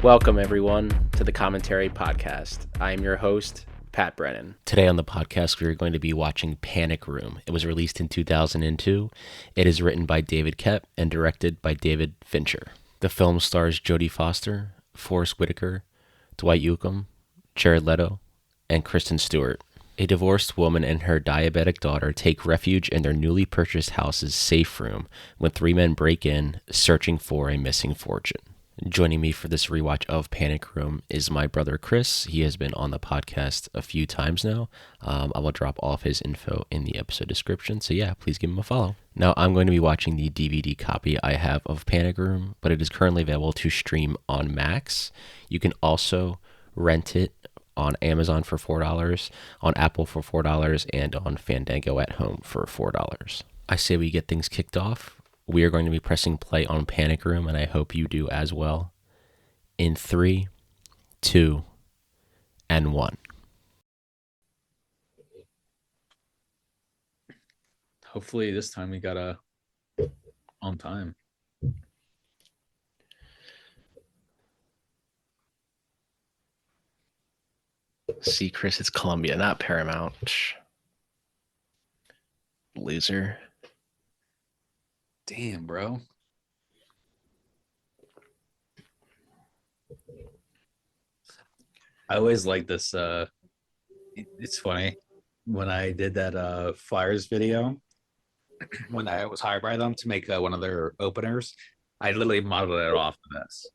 Welcome, everyone, to the Commentary Podcast. I am your host, Pat Brennan. Today on the podcast, we are going to be watching Panic Room. It was released in 2002. It is written by David Koepp and directed by David Fincher. The film stars Jodie Foster, Forest Whitaker, Dwight Yoakam, Jared Leto, and Kristen Stewart. A divorced woman and her diabetic daughter take refuge in their newly purchased house's safe room when three men break in, searching for a missing fortune. Joining me for this rewatch of Panic Room is my brother Chris. He has been on the podcast a few times now. I will drop all of his info in the episode description, so yeah, please give him a follow. Now, I'm going to be watching the DVD copy I have of Panic Room, but it is currently available to stream on Max. You can also rent it on Amazon for $4, on Apple for $4, and on Fandango at home for $4. I say we get things kicked off. We are going to be pressing play on Panic Room, and I hope you do as well. In 3, 2, and 1. Hopefully this time we got on time. See, Chris, it's Columbia, not Paramount. Loser. Damn, bro. I always like this. It's funny when I did that Flyers video when I was hired by them to make one of their openers. I literally modeled it off of this,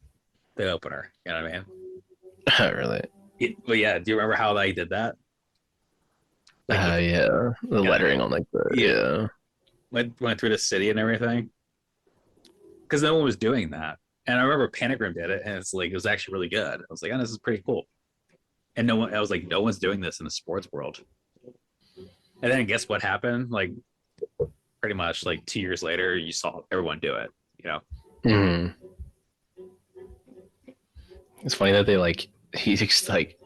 the opener. You know what I mean? Oh, really? But yeah, do you remember how they did that? Yeah, the lettering on like the yeah. Went through the city and everything, because no one was doing that. And I remember Panic Room did it, and it's like it was actually really good. I was like, oh, this is pretty cool. And no one, I was like, no one's doing this in the sports world. And then guess what happened? Like, pretty much like 2 years later, you saw everyone do it. You know. Mm-hmm. It's funny that he's like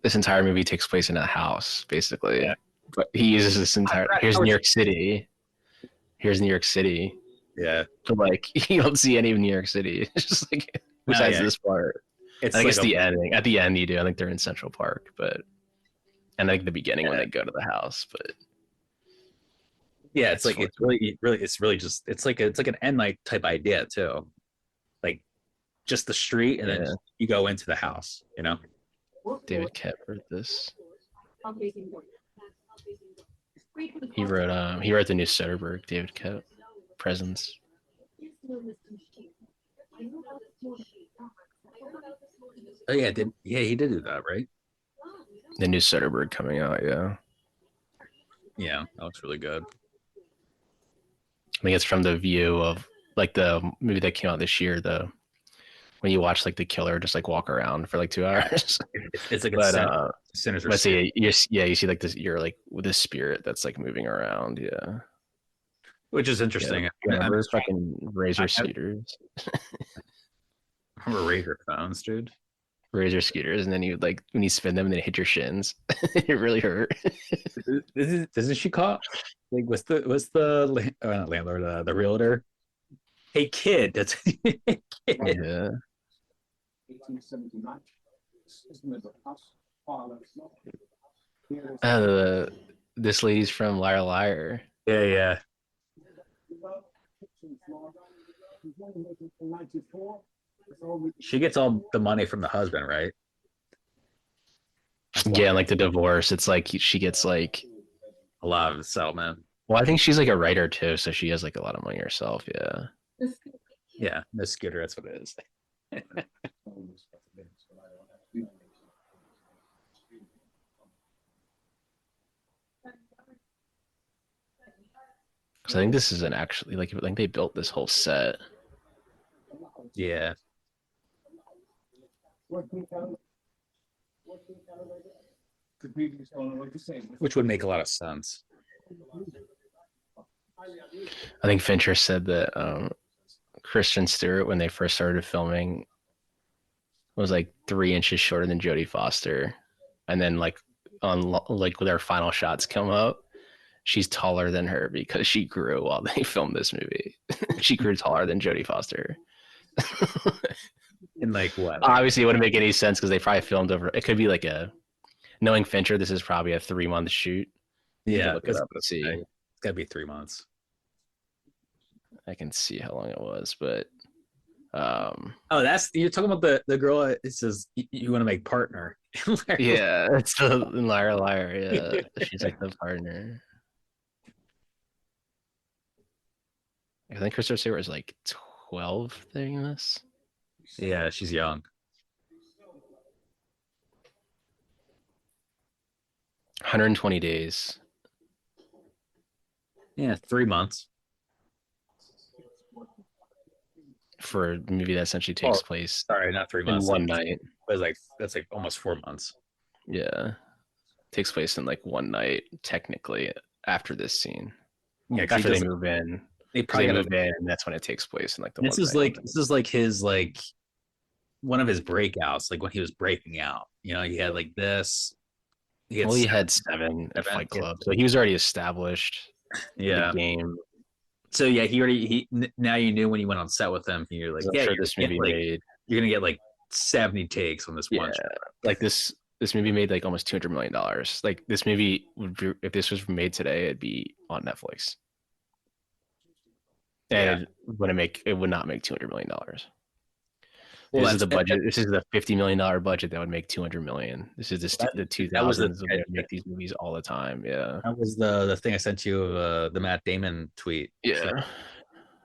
this entire movie takes place in a house, basically. Yeah. But he uses this entire. Here's New York City. Here's New York City. Yeah. But like you don't see any of New York City. It's just like besides this part. I think it's the ending. At the end you do. I think they're in Central Park, but and like the beginning when they go to the house, but yeah, it's like it's really just it's like an end night type idea too. Like just the street and then you go into the house, you know. David Koepp wrote this. He wrote the new Soderbergh, David Koepp, Presence. Oh yeah, he did do that, right? The new Soderbergh coming out, yeah. Yeah, that looks really good. I think it's from the view of like the movie that came out this year, when you watch like the killer just like walk around for like 2 hours. It's like a sinister. Let's see, you see like this. You're like with this spirit that's like moving around, yeah. Which is interesting. Yeah, remember fucking Razor scooters. Remember Razor phones, dude? Razor scooters, and then you like when you spin them, and they hit your shins. It really hurt. Isn't she caught? Like, what's the not landlord, the realtor? Hey kid, that's kid. Yeah. This lady's from Liar Liar. Yeah. She gets all the money from the husband, right? Yeah, like the divorce. It's like she gets like a lot of the settlement. Well, I think she's like a writer too, so she has like a lot of money herself. Yeah. Yeah, the scooter. That's what it is. Because I think this is actually like I think they built this whole set. Yeah. Which would make a lot of sense. I think Fincher said that Kristen Stewart, when they first started filming, was like 3 inches shorter than Jodie Foster, and then like on like when their final shots come up, she's taller than her because she grew while they filmed this movie. She grew taller than Jodie Foster. In like what? Like Obviously, it wouldn't make any sense because they probably filmed over. It could be like knowing Fincher, this is probably a 3 month shoot. You can yeah, look it because up and see. it's got to be 3 months. I can see how long it was, but Oh, that's you're talking about the girl. It says you want to make partner. yeah, it's the Liar Liar. Yeah, she's like the partner. I think Kristen Stewart is like 12 doing this. Yeah, she's young. 120 days Yeah, 3 months. for a movie that essentially takes place Sorry, not three in months. one night. But like that's like almost 4 months. Yeah, takes place in like one night technically after this scene. Yeah, After they move in, they because probably they got move in, and that's when it takes place in like the this one is night. like this is like his like one of his breakouts, like when he was breaking out. You know, he had like this. He had 7 at Fight Club, so he was already established. Yeah. The game. So yeah, he now you knew when you went on set with him, you're like, I'm yeah, sure this movie made. You're gonna get like 70 takes on this one shot. Like this movie made like almost $200 million. Like this movie would be, if this was made today, it'd be on Netflix. And it would not make $200 million. This is the budget. This is the $50 million budget that would make $200 million. This is the 2000s that would make these movies all the time. Yeah, that was the thing I sent you of the Matt Damon tweet. Yeah,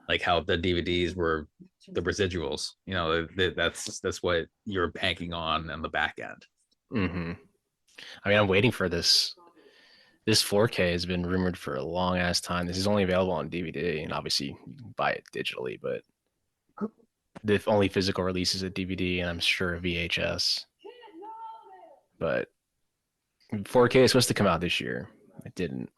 like how the DVDs were the residuals. You know, that's what you're banking on the back end. Mm-hmm. I mean, I'm waiting for this. This 4K has been rumored for a long ass time. This is only available on DVD, and obviously you can buy it digitally, but the only physical release is a DVD, and I'm sure a VHS. But 4K is supposed to come out this year. It didn't.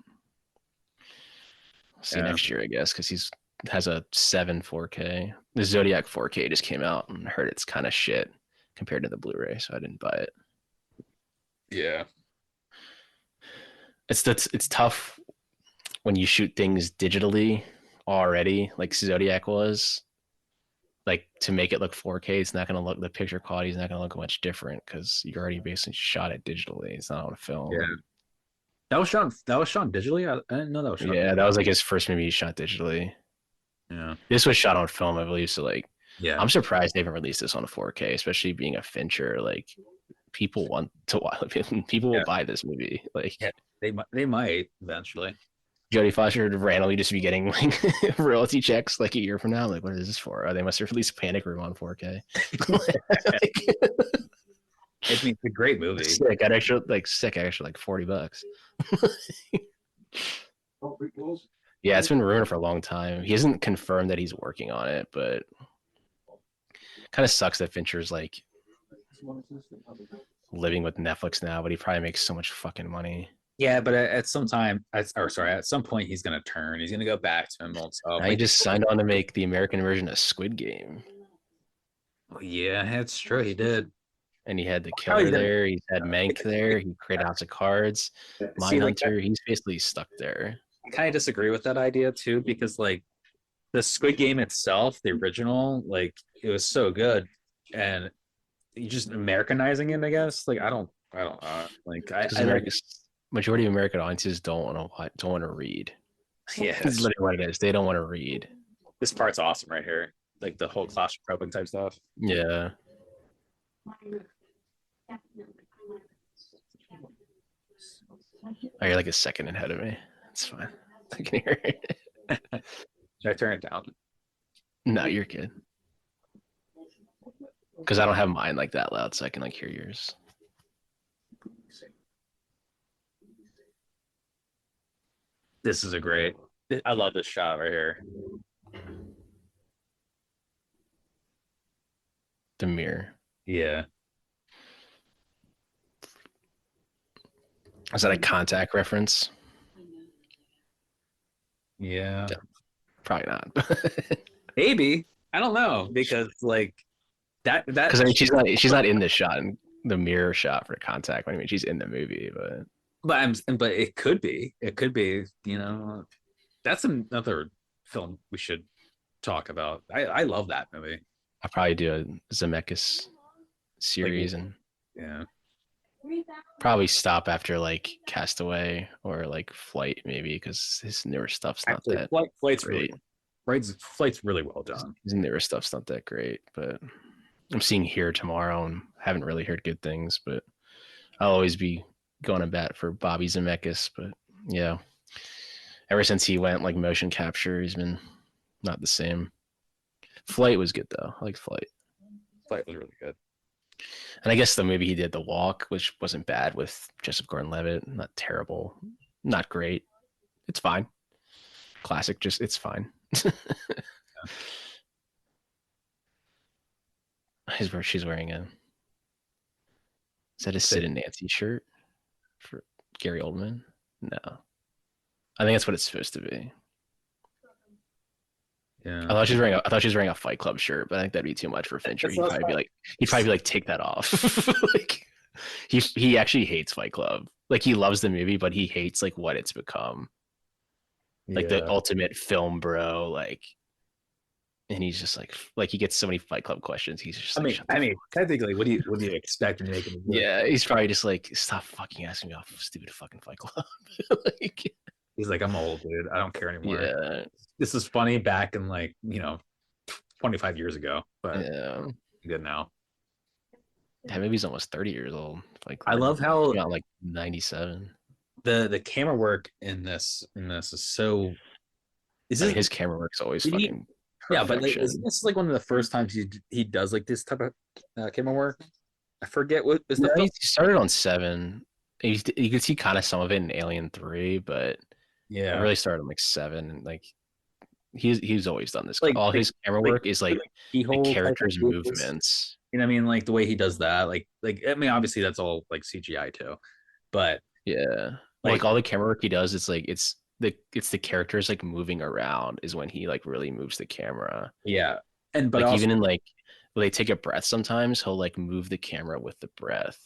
See next year, I guess, because he's has a 7 4K. The Zodiac 4K just came out, and I heard it's kind of shit compared to the Blu-ray, so I didn't buy it. Yeah, it's tough when you shoot things digitally already, like Zodiac was. Like to make it look 4K, it's not going to look, the picture quality is not going to look much different because you already basically shot it digitally. It's not on a film. Yeah, that was shot digitally. I didn't know that was shot. Yeah, that was like his first movie he shot digitally. Yeah, this was shot on film, I believe. So like, yeah, I'm surprised they haven't released this on a 4K, especially being a Fincher. Like, people want to watch. People will buy this movie. Like, they might eventually. Jodie Foster would randomly just be getting like royalty checks like a year from now. Like, what is this for? Oh, they must have released Panic Room on 4K. It's a great movie. Sick. I'd actually like $40. Yeah, it's been rumored for a long time. He hasn't confirmed that he's working on it, but kind of sucks that Fincher's like living with Netflix now, but he probably makes so much fucking money. Yeah, but at some point he's gonna turn. He's gonna go back to him himself. He just signed on to make the American version of Squid Game. Oh, yeah, that's true. He did. And he had the killer there. He's had Mank there. He created House of Cards, Mindhunter. He's basically stuck there. I kind of disagree with that idea too, because like the Squid Game itself, the original, like it was so good, and you just Americanizing it, I guess. Like I don't like majority of American audiences don't want to read. Yeah, that's literally what it is. They don't want to read. This part's awesome right here, like the whole claustrophobic type stuff. Yeah. Oh, you're like a second ahead of me. It's fine. I can hear it. Should I turn it down? No, you're good. Because I don't have mine like that loud, so I can like hear yours. This is I love this shot right here. The mirror. Yeah. Is that a Contact reference? Yeah. Probably not. Maybe. I don't know, because like that because I mean she's not in this shot, in the mirror shot for Contact. I mean she's in the movie, but it could be, you know. That's another film we should talk about. I love that movie. I'll probably do a Zemeckis Like, series and yeah, probably stop after like Castaway or like Flight maybe because his newer stuff's not actually, that flight's really great. flight's really well done. His newer stuff's not that great, but I'm seeing Here tomorrow and haven't really heard good things, but I'll always be going to bat for Bobby Zemeckis. But yeah, ever since he went like motion capture, he's been not the same. Flight was good though. I like Flight. Flight was really good. And I guess the movie he did, The Walk, which wasn't bad with Joseph Gordon-Levitt. Not terrible, not great. It's fine. Classic, just it's fine. She's wearing a. Is that a Sid and Nancy shirt for Gary Oldman? No, I think that's what it's supposed to be. Yeah, I thought she was wearing a Fight Club shirt, but I think that'd be too much for Fincher. He'd probably be like, take that off. Like, he actually hates Fight Club. Like he loves the movie, but he hates like what it's become. Like the ultimate film bro. Like, and he's just like he gets so many Fight Club questions. He's just like, I mean, technically, what do you expect when you make a movie? yeah, he's probably just like, stop fucking asking me about stupid fucking Fight Club. Like, He's like, I'm old, dude. I don't care anymore. yeah, This is funny back in 25 years ago, but yeah. good now. That movie's almost 30 years old. Like, I love how like 97. the camera work in this is so. His camera work's always fucking perfection. Yeah, but like, this is like one of the first times he does like this type of camera work. I forget what is the. He started on 7. You could see kind of some of it in Alien 3, but yeah, it really started on like 7. And like he's always done this. Like all his camera work is like the characters' movements. You know what I mean? Like the way he does that. Like I mean, obviously that's all like CGI too, but yeah, like all the camera work he does, it's like it's the characters like moving around is when he like really moves the camera. Yeah, but like also, even in like when they take a breath, sometimes he'll like move the camera with the breath.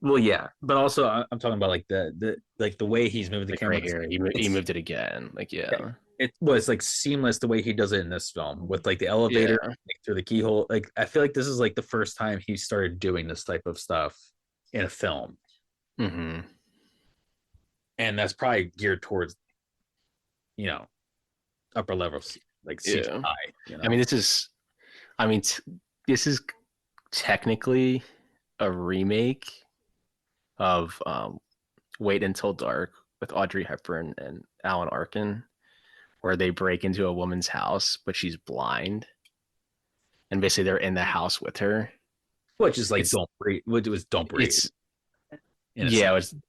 Well, yeah, but also I'm talking about like the way he's moving the camera. Right here, he moved it again. Like yeah. It was like seamless the way he does it in this film with like the elevator through the keyhole. Like I feel like this is like the first time he started doing this type of stuff in a film. Mm-hmm. And that's probably geared towards, upper levels like CGI. I mean, this is technically a remake of Wait Until Dark with Audrey Hepburn and Alan Arkin, where they break into a woman's house, but she's blind. And basically they're in the house with her. Which is like Don't Breathe. Which was Don't Breathe.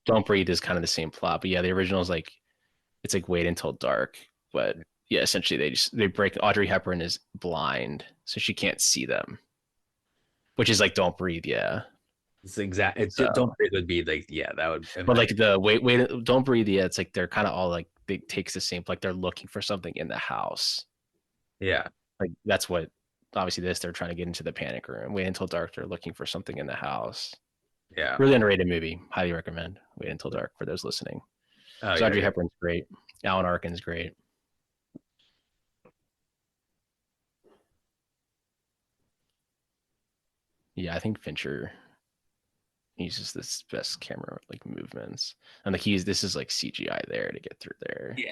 Don't Breathe is kind of the same plot. But yeah, the original is like, it's like Wait Until Dark. But yeah, essentially they break. Audrey Hepburn is blind, so she can't see them. Which is like Don't Breathe, yeah. It's exact. Don't Breathe would be like, yeah, that would. But like the wait, Don't Breathe, yeah. It's like they're kind of all like it takes the same. Like they're looking for something in the house. Yeah, like that's what. Obviously, they're trying to get into the panic room. Wait Until Dark, they're looking for something in the house. Yeah, really underrated movie. Highly recommend. Wait Until Dark for those listening. Audrey Hepburn's great. Alan Arkin's great. Yeah, I think Fincher uses this best camera like movements, and like this is like CGI there to get through there. Yeah.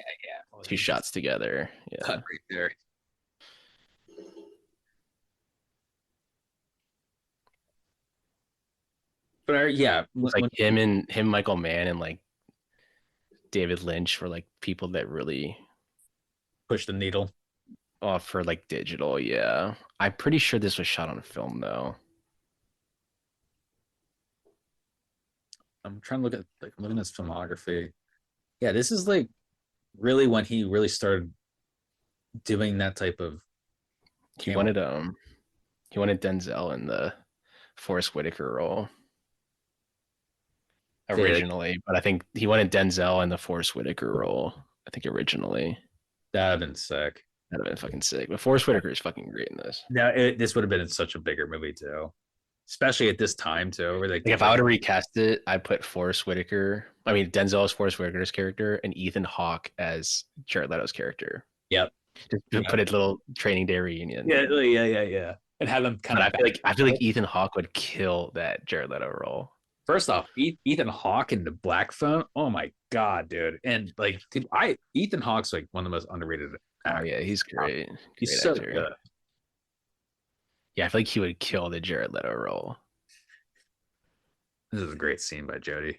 Two shots together. Yeah, cut right there. But yeah, like him, Michael Mann, and like David Lynch were like people that really push the needle. For like digital. Yeah, I'm pretty sure this was shot on film though. I'm trying to look at looking at his filmography. Yeah, this is like really when he really started doing that type of. He wanted Denzel in the Forrest Whitaker role originally, but I think he wanted Denzel in the Forrest Whitaker role. I think originally. That'd have been sick. That'd have been fucking sick. But Forrest Whitaker is fucking great in this. Now this would have been such a bigger movie too, especially at this time too. Where like if I would have recast it, I'd put Forrest Whitaker. I mean, Denzel as Forrest Whitaker's character and Ethan Hawke as Jared Leto's character. Yep. Just put a little Training Day reunion. Yeah. and have them kind But of. I feel like Ethan Hawke would kill that Jared Leto role. First off, Ethan Hawke in the Black Phone. Oh my god, dude! And like, dude, Ethan Hawke's like one of the most underrated Oh actors. yeah, he's great. He's Great so actor. good. Yeah, I feel like he would kill the Jared Leto role. This is a great scene by Jodie.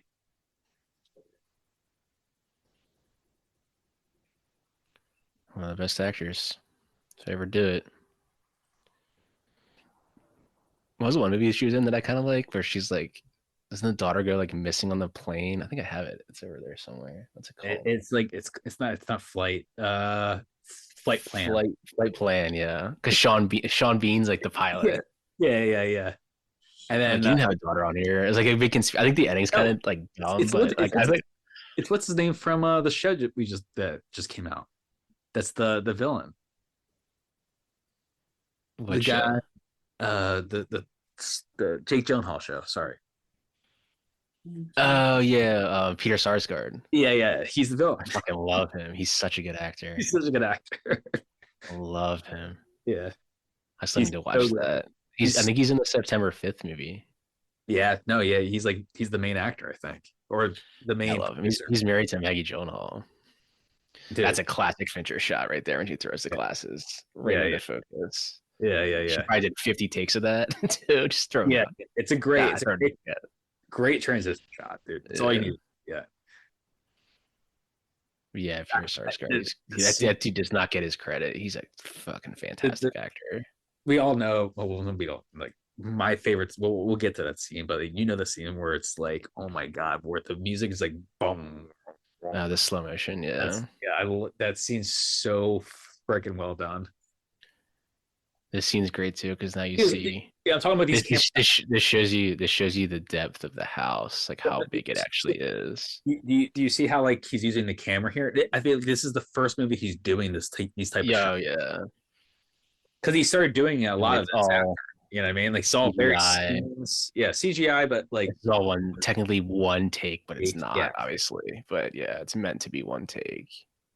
One of the best actors to ever do it. What was the one movie she was in that I kind of like, where she's like, doesn't the daughter go like missing on the plane? I think I have it. It's over there somewhere. What's it called? It's like it's not flight. Flight plan. Flight Plan. Yeah, because Sean Bean's like the pilot. Yeah. And then Like, you didn't have a daughter on here. It's like a big conspiracy. I think the ending's kind of like dumb, but like I think it's what's his name from the show that just came out. That's the villain. The guy, the Jake Gyllenhaal show. Sorry. Oh yeah, Peter Sarsgaard. Yeah. He's the villain. I fucking love him. He's such a good actor. He's such a good actor. I love him. Yeah. I still need to watch that. I think he's in the September 5th movie. Yeah, no, yeah, he's the main actor, I think, or the main. I love him. He's married to Maggie Gyllenhaal. Dude. That's a classic Fincher shot right there when she throws the glasses right into focus. Yeah. She probably did 50 takes of that too. Just throw. Yeah, it's a great transition shot, dude. That's all you need. Yeah. Yeah, Peter Sarsgaard. That dude does not get his credit. He's a fucking fantastic actor. We all know. Well, we don't like. My favorites. We'll get to that scene, but you know the scene where it's like, oh my god, where the music is like, boom. The slow motion, yeah. That scene's so freaking well done. This scene's great too because now you see. Yeah, I'm talking about these. This shows you the depth of the house, like how big it actually is. Do you see how like he's using the camera here? I feel like this is the first movie he's doing these type of shots. Yeah. Because he started doing a lot of this after. You know what I mean? Like it's all very CGI, but like it's all technically one take, but it's not obviously. But yeah, it's meant to be one take.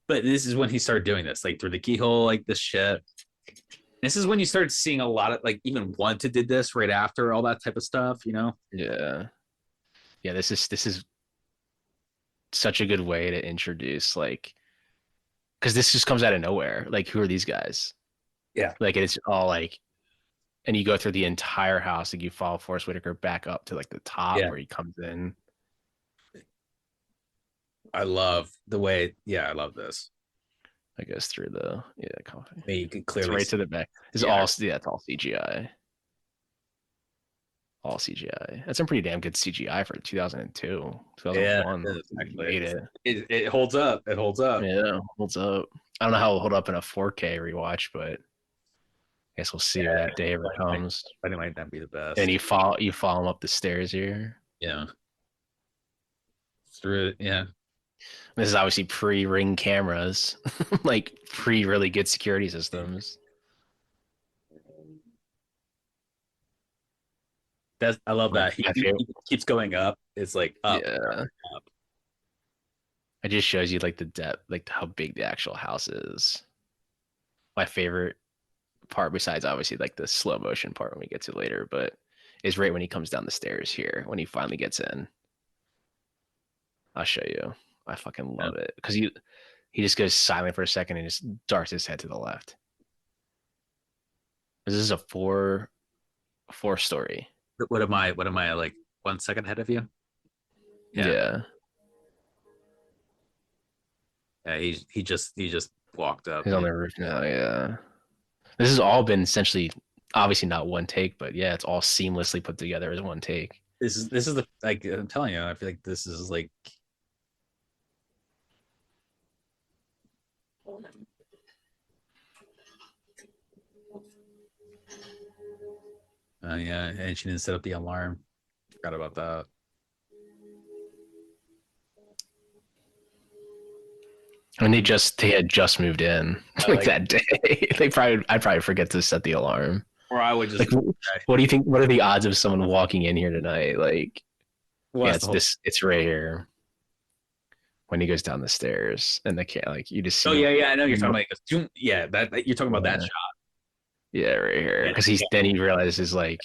But this is when he started doing this, like through the keyhole, like this shit. This is when you started seeing a lot of like even Wanted did this right after all that type of stuff, you know? Yeah. This is such a good way to introduce like, because this just comes out of nowhere. Like, who are these guys? Yeah, like it's all like. And you go through the entire house, like you follow Forrest Whitaker back up to like the top where he comes in. I love the way. Yeah, I love this. I guess through the coffee. Yeah, you can clearly right to the back. It's all CGI. All CGI. That's some pretty damn good CGI for 2002, 2001. Yeah, it holds up. It holds up. Yeah, holds up. I don't know how it'll hold up in a 4K rewatch, but. I guess we'll see when that day ever comes. But it might not be the best. And you follow him up the stairs here. Yeah. Through it, yeah. This is obviously pre-Ring cameras, like pre-really good security systems. I love that. He keeps going up. It's like up. Yeah. Up. It just shows you like the depth, like how big the actual house is. My favorite part, besides obviously like the slow motion part when we get to later, but is right when he comes down the stairs here when he finally gets in. I'll show you. I fucking love it because he just goes silent for a second and just darts his head to the left. This is a four story. What am I like 1 second ahead of you? Yeah. He just walked up. He's on the roof now. Yeah. This has all been essentially, obviously not one take, but yeah, it's all seamlessly put together as one take. This is the like I'm telling you, I feel like this is like. Yeah, and she didn't set up the alarm. Forgot about that. And they had just moved in like that day. I'd probably forget to set the alarm. Or I would just like, what do you think? What are the odds of someone walking in here tonight? Like, it's right here when he goes down the stairs and the cat, like you just see. Oh yeah, I know you're talking about. That you're talking about that shot. Yeah, right here. And Because then he realizes like,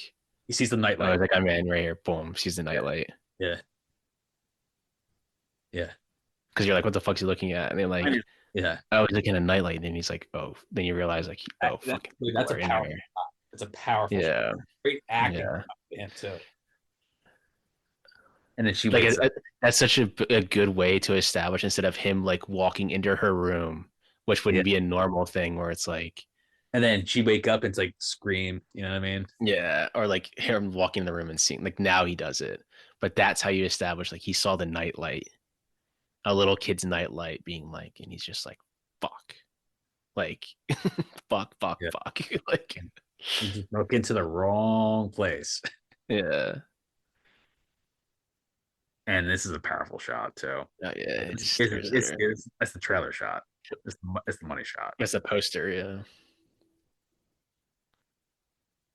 he sees the oh, nightlight. like I'm in right here. Boom, sees the Yeah, nightlight. yeah, yeah. Because you're like, what the fuck's he looking at? And they're like, Yeah. oh, he's looking at a nightlight. And then he's like, oh. Then you realize like, oh, fucking people That's a are in powerful here. shot. It's a powerful shot. Yeah, Great acting yeah. by him too. And then she Like wakes up. that's such a good way to establish instead of him like walking into her room, which Yeah. wouldn't be a normal thing where it's like, And then she wake up and it's like scream. You know what I mean? yeah, or like him walking in the room and seeing like now he does it. But that's how you establish like he saw the nightlight, a little kid's nightlight being like, and he's just like, fuck. Like fuck. Yeah. Like You just broke into the wrong place. yeah. And this is a powerful shot too. Oh yeah, it just stares at her. That's the trailer shot. It's the money shot. That's a poster, yeah.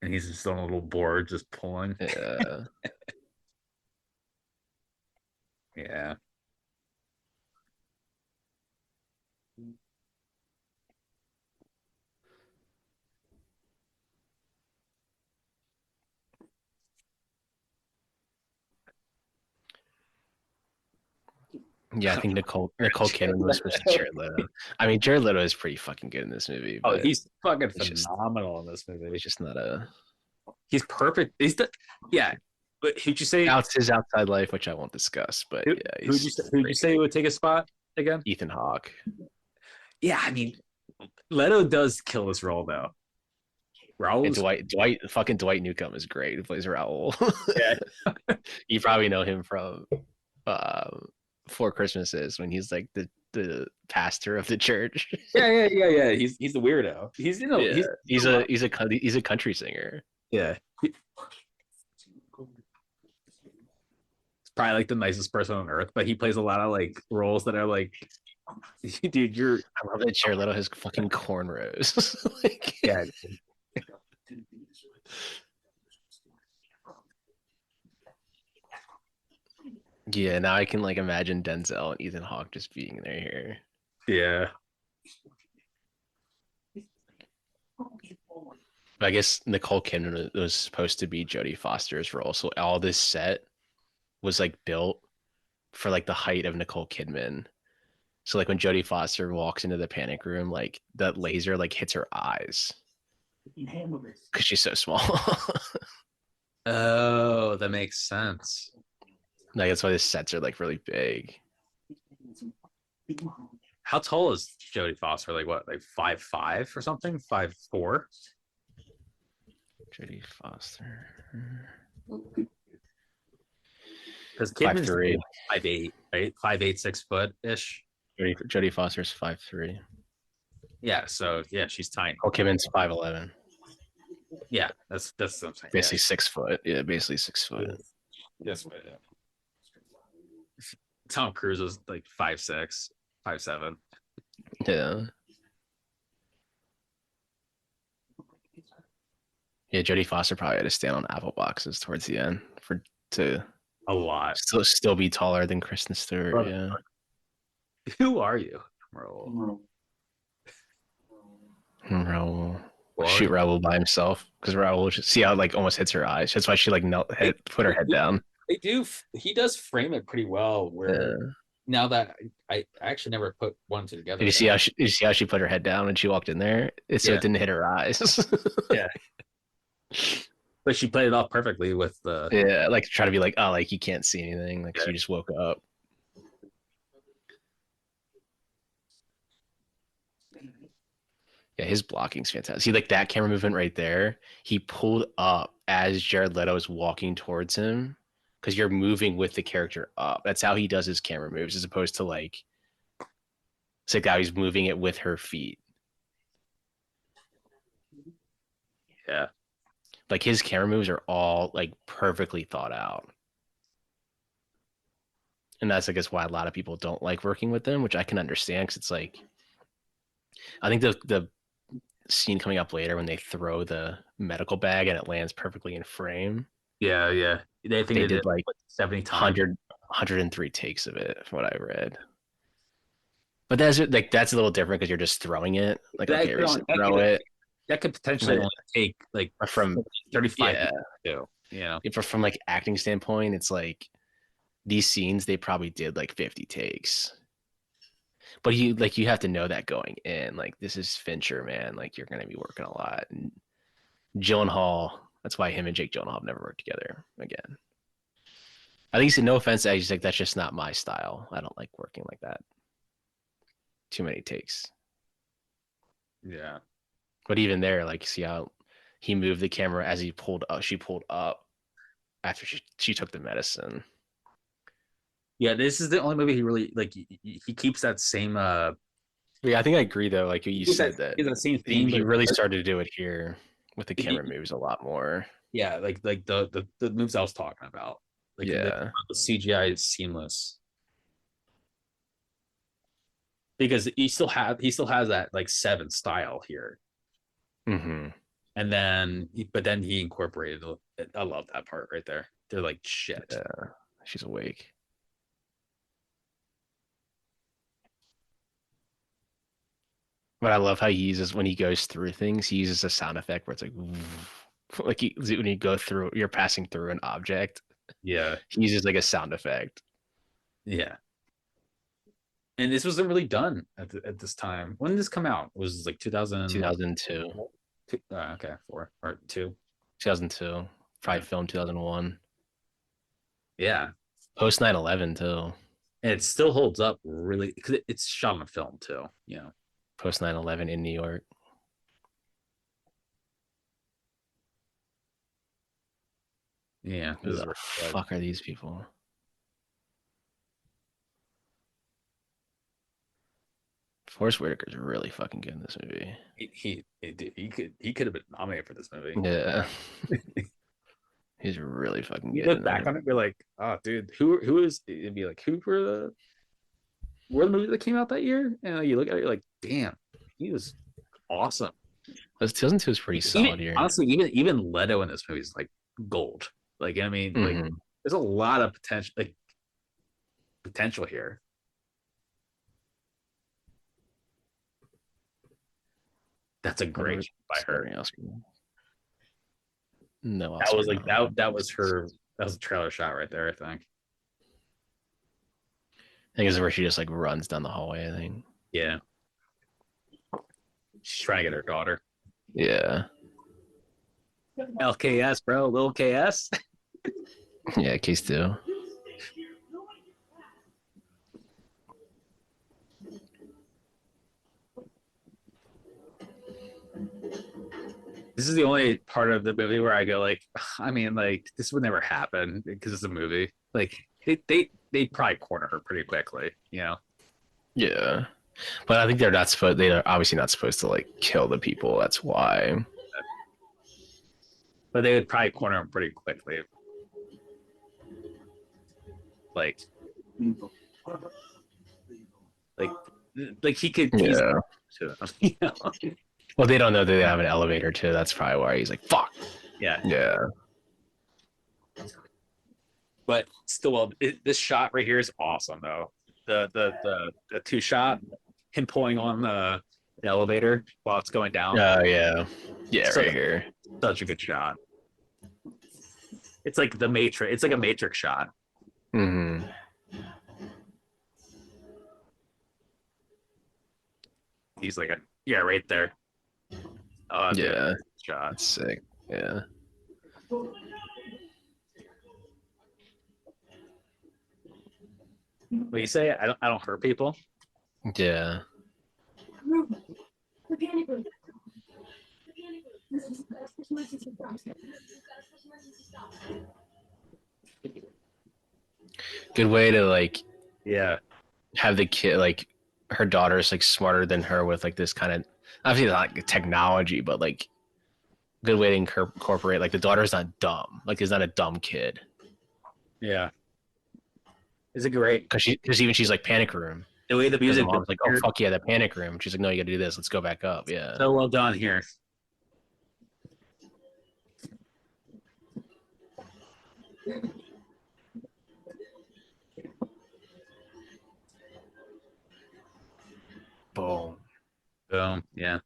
And he's just on a little board just pulling. Yeah. Yeah. Yeah, I think Nicole Kidman was supposed to Jared Leto. I mean, Jared Leto is pretty fucking good in this movie, Oh, but he's fucking he's phenomenal in this movie. he's just not a He's perfect. He's the yeah. But who'd you say? outs his outside life, which I won't discuss. But Who, yeah, who'd you say would take a spot again? Ethan Hawke. Yeah, I mean, Leto does kill this role though. And Raul, Dwight Newcomb is great. Who plays Raul. yeah, You probably know him from Four Christmases when he's like the pastor of the church. yeah. He's the weirdo. He's you know Yeah. He's a country singer. yeah. He's probably like the nicest person on earth, but he plays a lot of like roles that are like, dude, you're I love that Jared Leto has fucking cornrows. Like, yeah. yeah, now I can like imagine Denzel and Ethan Hawke just being there here. Yeah. But I guess Nicole Kidman was supposed to be Jodie Foster's role, so all this set was like built for like the height of Nicole Kidman. So like when Jodie Foster walks into the panic room, like that laser like hits her eyes because she's so small. Oh, that makes sense. Like that's why the sets are like really big. How tall is Jodie Foster? Like what? Like 5'5" or something? 5'4"? Jodie Foster. Because 5'3". 5'8", right? 5'8", 6 foot ish. Jodie Foster's 5'3". Yeah, so yeah, she's tiny. Nicole Kidman's 5'11". Yeah, that's what I'm saying. Basically 6 foot. Yeah, basically 6 foot. Yes, but yeah. Tom Cruise is like 5'6", 5'7". Yeah. Yeah, Jodie Foster probably had to stand on apple boxes towards the end to A lot. still be taller than Kristen Stewart. Yeah. Who are you, Raul? Raul. Shoot Raul by himself because Raul just see how it, like almost hits her eyes. That's why she like put her head down. They do. He does frame it pretty well. Where now that I actually never put one together. Did you see how she put her head down when she walked in there? So it didn't hit her eyes. Yeah. But she played it off perfectly with the like try to be like, oh, like you can't see anything. Like she just woke up. Yeah, his blocking's fantastic. See, like that camera movement right there, he pulled up as Jared Leto is walking towards him because you're moving with the character up. That's how he does his camera moves, as opposed to like it's like how he's moving it with her feet. Yeah. Like his camera moves are all like perfectly thought out. And that's I guess why a lot of people don't like working with them, which I can understand because it's like I think the scene coming up later when they throw the medical bag and it lands perfectly in frame. Yeah. They did like 70 times. 103 takes of it, from what I read. But that's a little different because you're just throwing it. Like, okay, throw it. that could potentially only take like from 35 yeah, people to do, you know. if from like acting standpoint, it's like these scenes they probably did like 50 takes. But you have to know that going in. Like this is Fincher, man. Like you're gonna be working a lot. And Gyllenhaal, that's why him and Jake Gyllenhaal have never worked together again. At least, no offense, I just like that's just not my style. I don't like working like that. Too many takes. Yeah. But even there, like see how he moved the camera as he pulled up. She pulled up after she took the medicine. Yeah, this is the only movie he really like. He keeps that same. Yeah, I think I agree though. Like you said that That same theme, he but really started to do it here with the camera he, moves a lot more. yeah, like the moves I was talking about, like Yeah. the CGI is seamless because he still has that like Seven style here, Mm-hmm. and then but then he incorporated. I love that part right there. They're like shit. Yeah. She's awake. But I love how he uses when he goes through things, he uses a sound effect where it's like like when you go through you're passing through an object. Yeah, He uses like a sound effect. yeah. And this wasn't really done at this time. When did this come out? It was like 2000 what? 2002. Okay, 4 or 2. 2002. Probably Yeah. filmed 2001. Yeah. Post 9/11 too. And it still holds up really because it's shot on film too, you know. Post 9/11 in New York. Yeah, Who this is the really good. fuck are these people? Forrest Whitaker's really fucking good in this movie. He could have been nominated for this movie. Yeah. He's really fucking You good look in back it. on it, be like, oh, dude, who is? It'd be like, who were the movies that came out that year? And you look at it, you're like, damn, he was awesome. 2002 is pretty Even solid here. honestly, even Leto in this movie is like gold. Like I mean, like Mm-hmm. there's a lot of potential here. That's a Wonder great what shot by her. starring Oscar. No That Oscar was like nominations. that was her. That was a trailer shot right there. I think. I think it's where she just like runs down the hallway, I think. Yeah, she's trying to get her daughter. Yeah. LKS, bro, little KS. Yeah, case two. This is the only part of the movie where I go like, I mean, like this would never happen because it's a movie. Like they probably corner her pretty quickly, you know. Yeah. But I think they're obviously not supposed to like kill the people. That's why. But they would probably corner him pretty quickly. Like like like he could easily Yeah. to them, you know? Well, they don't know that they have an elevator too. That's probably why he's like, fuck. Yeah. Yeah. But still, well, this shot right here is awesome though. The two shot, him pulling on the elevator while it's going down. Oh yeah. Yeah, So, right here. such a good shot. It's like the Matrix. It's like a Matrix shot. Mm-hmm. He's like, yeah, right there. Oh, dude, Yeah. shot. That's sick. Yeah. What you say? I don't hurt people. Yeah. Good way to like Yeah, have the kid like her daughter's like smarter than her with like this kind of obviously not like technology, but like good way to incorporate like the daughter's not dumb, like is not a dumb kid yeah. Is it great? because even she's like panic room The way the because the music mom's like oh fuck yeah the panic room. She's like no you got to do this. Let's go back up. Yeah. so well done here. Boom. Yeah.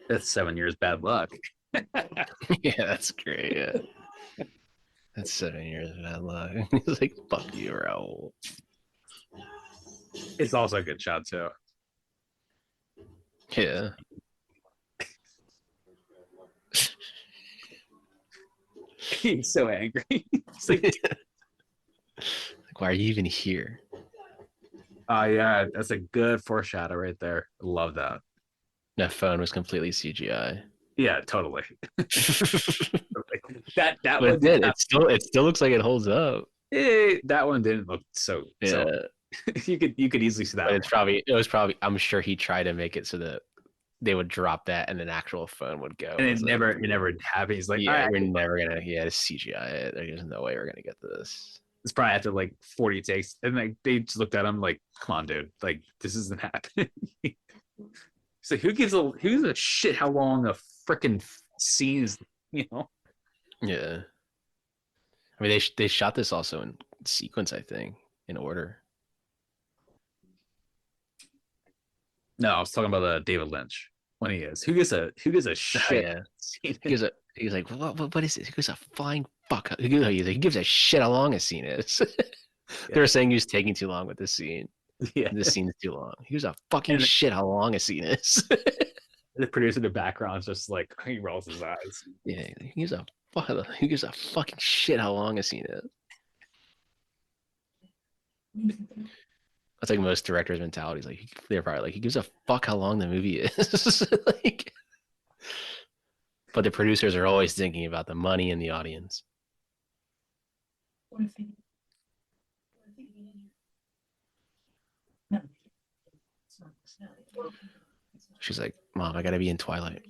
That's 7 years bad luck. Yeah, that's great. Yeah. That's 7 years of bad luck. He's like, fuck you, Raul. It's also a good shot too. Yeah. He's so angry. It's like, why are you even here? oh yeah, that's a good foreshadow right there. I love that. That phone was completely CGI. Yeah, totally. that But one it did did. not, It still looks like it holds up. that one didn't look so. Yeah. You could easily see that. But it was probably I'm sure he tried to make it so that they would drop that and an actual phone would go. And it never happened. He's like, yeah, we're never gonna CGI it. There's no way we're gonna get this. It's probably after like 40 takes, and like they just looked at him like, "Come on, dude! Like this isn't happening." So who gives a shit how long a freaking scene is? You know? Yeah. I mean, they shot this also in sequence, I think, in order. No, I was talking about David Lynch when he is. Who gives a shit? Oh, yeah. He's like, what is this? He gives a flying fuck. He gives a shit how long a scene is. They're saying he was taking too long with this scene. Yeah, this scene's too long. He gives a fucking shit how long a scene is. The producer in the background just like he rolls his eyes. Yeah, he gives a fucking shit how long a scene is. That's like most directors' mentalities. Like they're probably like, he gives a fuck how long the movie is. Like, but the producers are always thinking about the money and the audience. She's like, Mom, I gotta be in Twilight.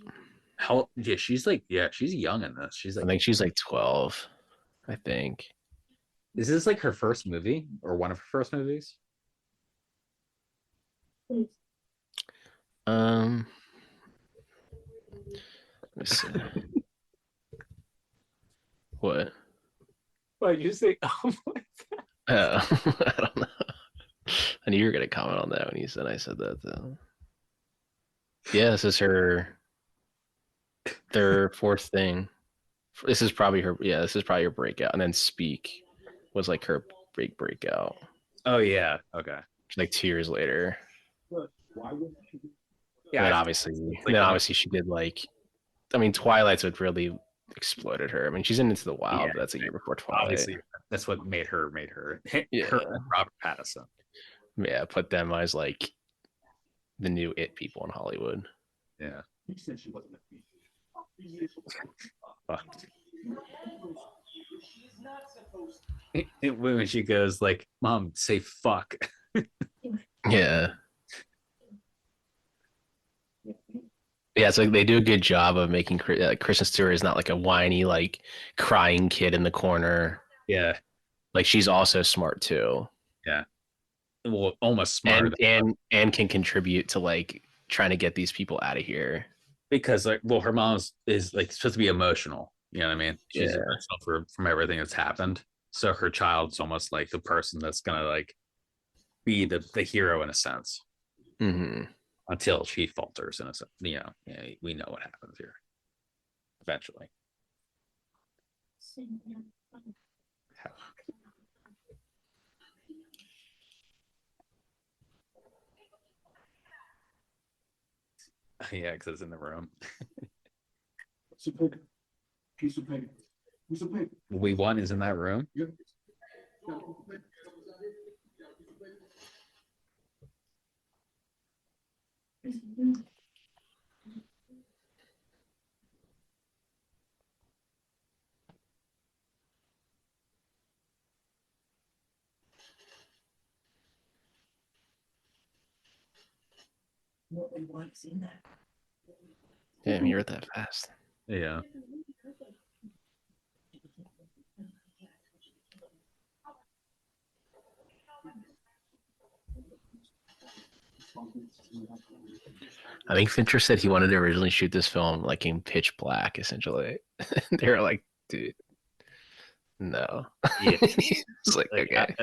How? Yeah, she's young in this. She's like, I think she's like 12. I think. Is this like her first movie or one of her first movies? Let's see. What? Why you say? Oh my I don't know. I knew you were gonna comment on that when I said that though. Yeah, this is her fourth thing. This is probably her. Yeah, this is probably her breakout, and then Speak was like her breakout. Oh yeah. Okay. Like 2 years later. Yeah. And obviously she did like. I mean, Twilight's what really exploded her. I mean, she's in Into the Wild, but that's a year before Twilight. Obviously, that's what made her. Yeah. Her and Robert Pattinson. Yeah, put them as like the new it people in Hollywood. Yeah. When she goes like, "Mom, say fuck." Yeah. Yeah, it's like they do a good job of making Kristen Stewart is not like a whiny, like crying kid in the corner. Yeah. Like she's also smart too. Yeah. Well, almost smarter and can contribute to like trying to get these people out of here. Because like, well, her mom is like supposed to be emotional. You know what I mean? She's emotional from everything that's happened. So her child's almost like the person that's gonna like be the hero in a sense. Mm-hmm. Until she falters in a sense. You know, we know what happens here. Eventually. Yeah, because it's in the room. Piece of paper. We won is in that room. Yeah. Damn, you read that fast. Yeah. I think Fincher said he wanted to originally shoot this film like in pitch black, essentially. They were like, dude, no. Yeah. It's like okay.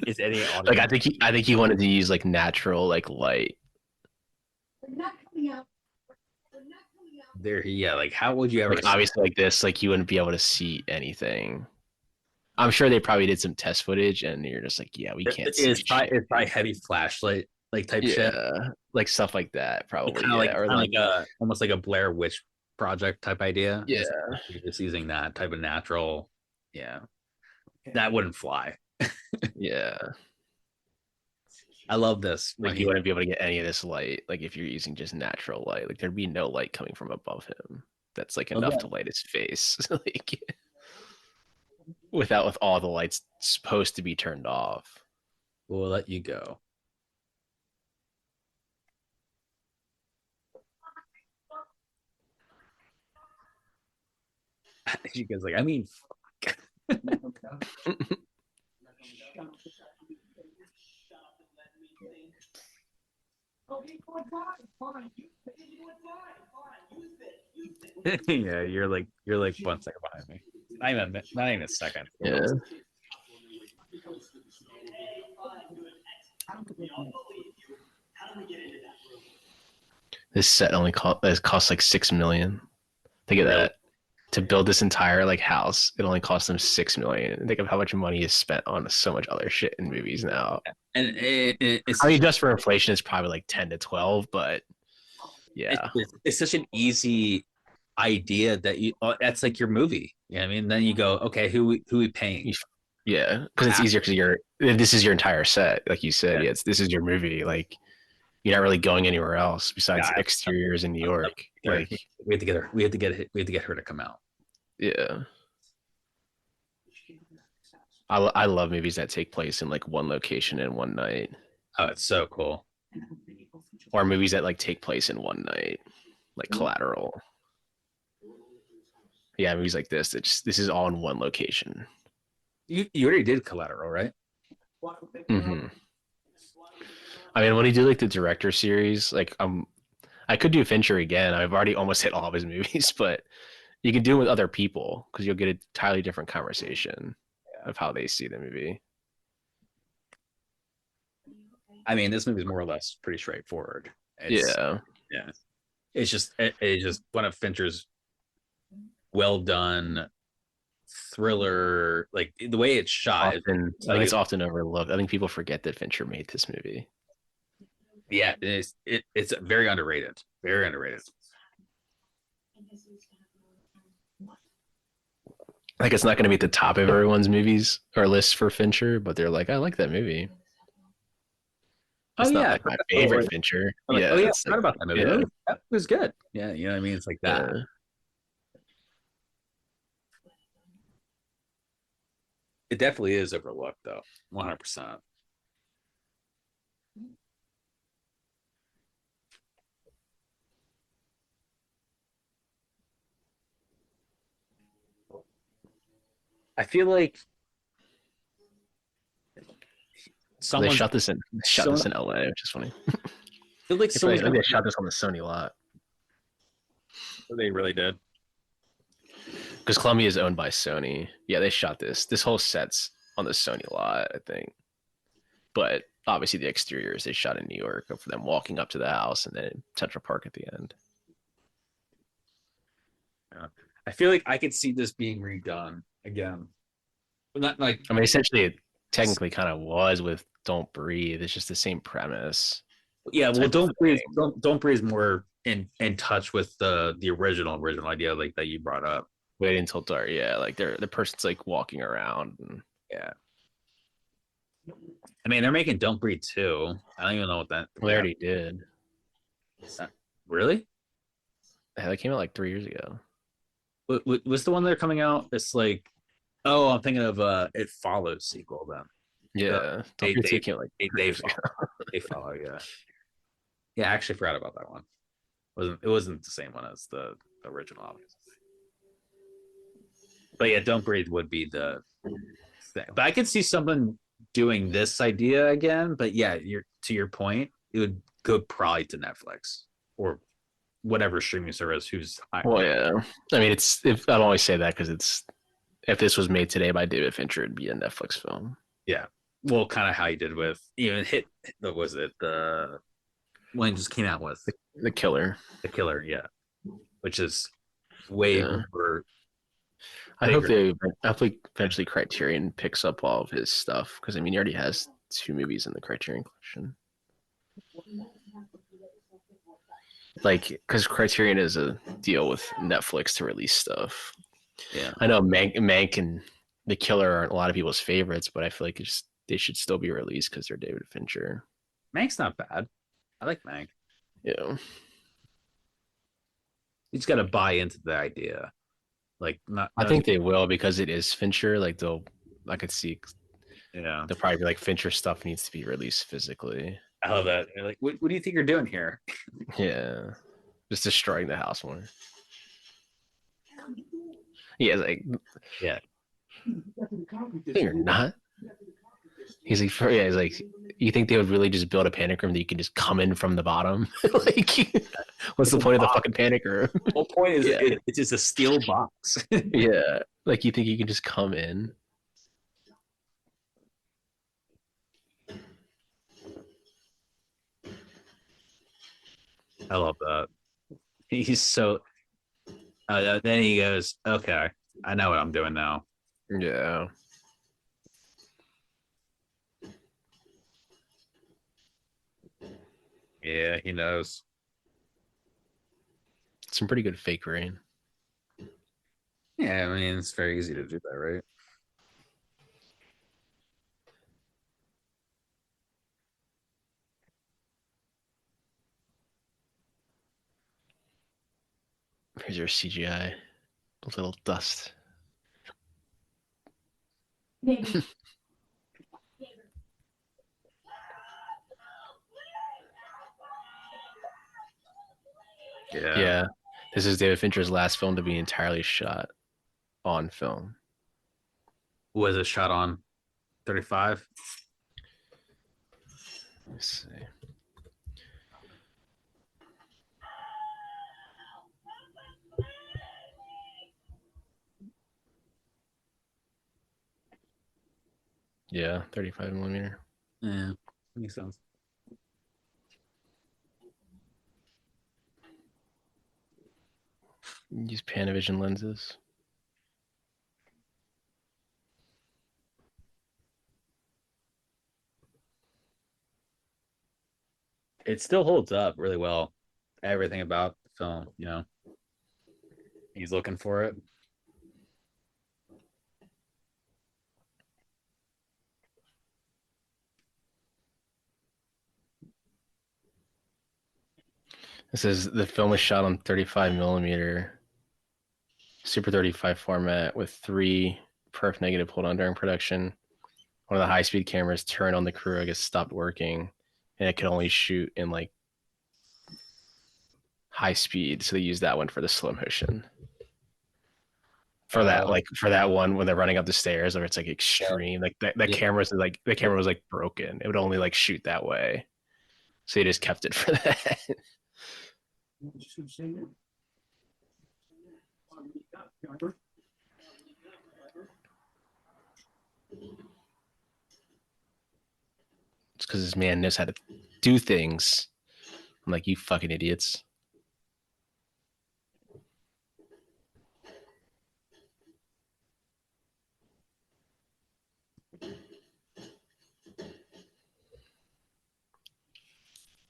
Is any audio? Like I think he wanted to use like natural like light. They're not coming out. there, yeah. Like, how would you ever? Like obviously, like this, like you wouldn't be able to see anything. I'm sure they probably did some test footage, and you're just like, yeah, we can't see shit. It's probably heavy flashlight like type shit. Yeah, like stuff like that, probably. Kind Yeah, or of like like a almost like a Blair Witch Project type idea. yeah, You're just using that type of natural. Yeah, that wouldn't fly. yeah. I love this. Like you wouldn't be able to get any of this light, like if you're using just natural light. Like there'd be no light coming from above him. That's like enough to light his face. Like with all the lights supposed to be turned off. We'll let you go. She goes like, I mean, yeah, you're like 1 second behind me. Not even a second. Yeah. This set only cost like $6 million. Think of that. To build this entire like house, it only cost them $6 million. Think of how much money is spent on so much other shit in movies now. And it's, I mean, just for inflation, it's probably like 10 to 12, but yeah, it's such an easy idea that that's like your movie. Yeah, I mean, then you go, okay, who we paying? Yeah, because it's easier because this is your entire set, like you said. Yeah, this is your movie. Like you're not really going anywhere else besides exteriors in New York. Like we had to get her to come out. Yeah. I love movies that take place in like one location in one night. Oh, it's so cool. Or movies that like take place in one night, like Collateral. Yeah, movies like this. This is all in one location. You already did Collateral, right? Mm-hmm. I mean, when he did like the director series, like I could do Fincher again. I've already almost hit all of his movies, but you can do it with other people because you'll get a entirely different conversation of how they see the movie. I mean, this movie is more or less pretty straightforward. Yeah. It's just one of Fincher's well done thriller. Like the way it's shot, I think it's often overlooked. I think people forget that Fincher made this movie. Yeah, it's very underrated. Very underrated. Like it's not going to be at the top of everyone's movies or lists for Fincher, but they're like, I like that movie. It's not like my favorite Fincher. Like, yeah, I forgot about that movie. Yeah. That was good. Yeah, you know what I mean? It's like that. Yeah. It definitely is overlooked, though. 100%. I feel like they shot this in LA, which is funny. I feel like they shot this on the Sony lot. They really did. Because Columbia is owned by Sony. Yeah, they shot this. This whole set's on the Sony lot, I think. But obviously the exteriors they shot in New York for them walking up to the house and then Central Park at the end. Yeah. I feel like I could see this being redone again. But not like I mean, essentially it technically kind of was with Don't Breathe. It's just the same premise. Yeah, well, Don't Breathe is more in touch with the original idea like that you brought up. Wait until dark. Yeah, like the person's like walking around. And... Yeah. I mean, they're making Don't Breathe too. I don't even know what that. Well, they already did. Really? Yeah, that came out like 3 years ago. What's the one that are coming out? It's like, oh, I'm thinking of It Follows sequel then. Yeah, they follow. Yeah. Yeah, I actually forgot about that one. It wasn't the same one as the original, obviously. But yeah, Don't Breathe would be the thing. But I could see someone doing this idea again. But yeah, to your point, it would go probably to Netflix or whatever streaming service who's well, yeah. I mean, I'd always say that because if this was made today by David Fincher, it'd be a Netflix film. Yeah. Well, kind of how he did with even what was it? The one he just came out with the Killer. The Killer, yeah. which is way more. I hope eventually Criterion picks up all of his stuff because I mean he already has 2 movies in the Criterion collection. Like, because Criterion is a deal with Netflix to release stuff. Yeah, I know Mank and The Killer aren't a lot of people's favorites, but I feel like they should still be released because they're David Fincher. Mank's not bad. I like Mank. Yeah, You just got to buy into the idea. Like, not. I think they will because it is Fincher. Like I could see. Yeah, They'll probably be like Fincher stuff needs to be released physically. I love that. You're like, what do you think you're doing here? Yeah, just destroying the house more. Yeah, like Yeah, you're not. He's like, you think they would really just build a panic room that you can just come in from the bottom? Like, what's the point of the fucking panic room? The whole point is Yeah. it's just a steel box. Yeah, like you think you can just come in? I love that. He's so. Then he goes, "Okay, I know what I'm doing now." Yeah. Yeah, he knows. Some pretty good fake rain. Yeah, I mean, it's very easy to do that, right? Here's your CGI. A little dust. Yeah. This is David Fincher's last film to be entirely shot on film. Was it shot on 35? Let's see. Yeah, 35 millimeter. Yeah, makes sense. Use Panavision lenses. It still holds up really well. Everything about the film, he's looking for it. This is the film was shot on 35 millimeter Super 35 format with 3 perf negative pulled on during production. One of the high speed cameras turned on the crew, I guess stopped working, and it could only shoot in like high speed, so they used that one for the slow motion. For that one when they're running up the stairs, or it's like extreme, like that camera was like broken. It would only like shoot that way, so you just kept it for that. It's because this man knows how to do things. I'm like, you fucking idiots. I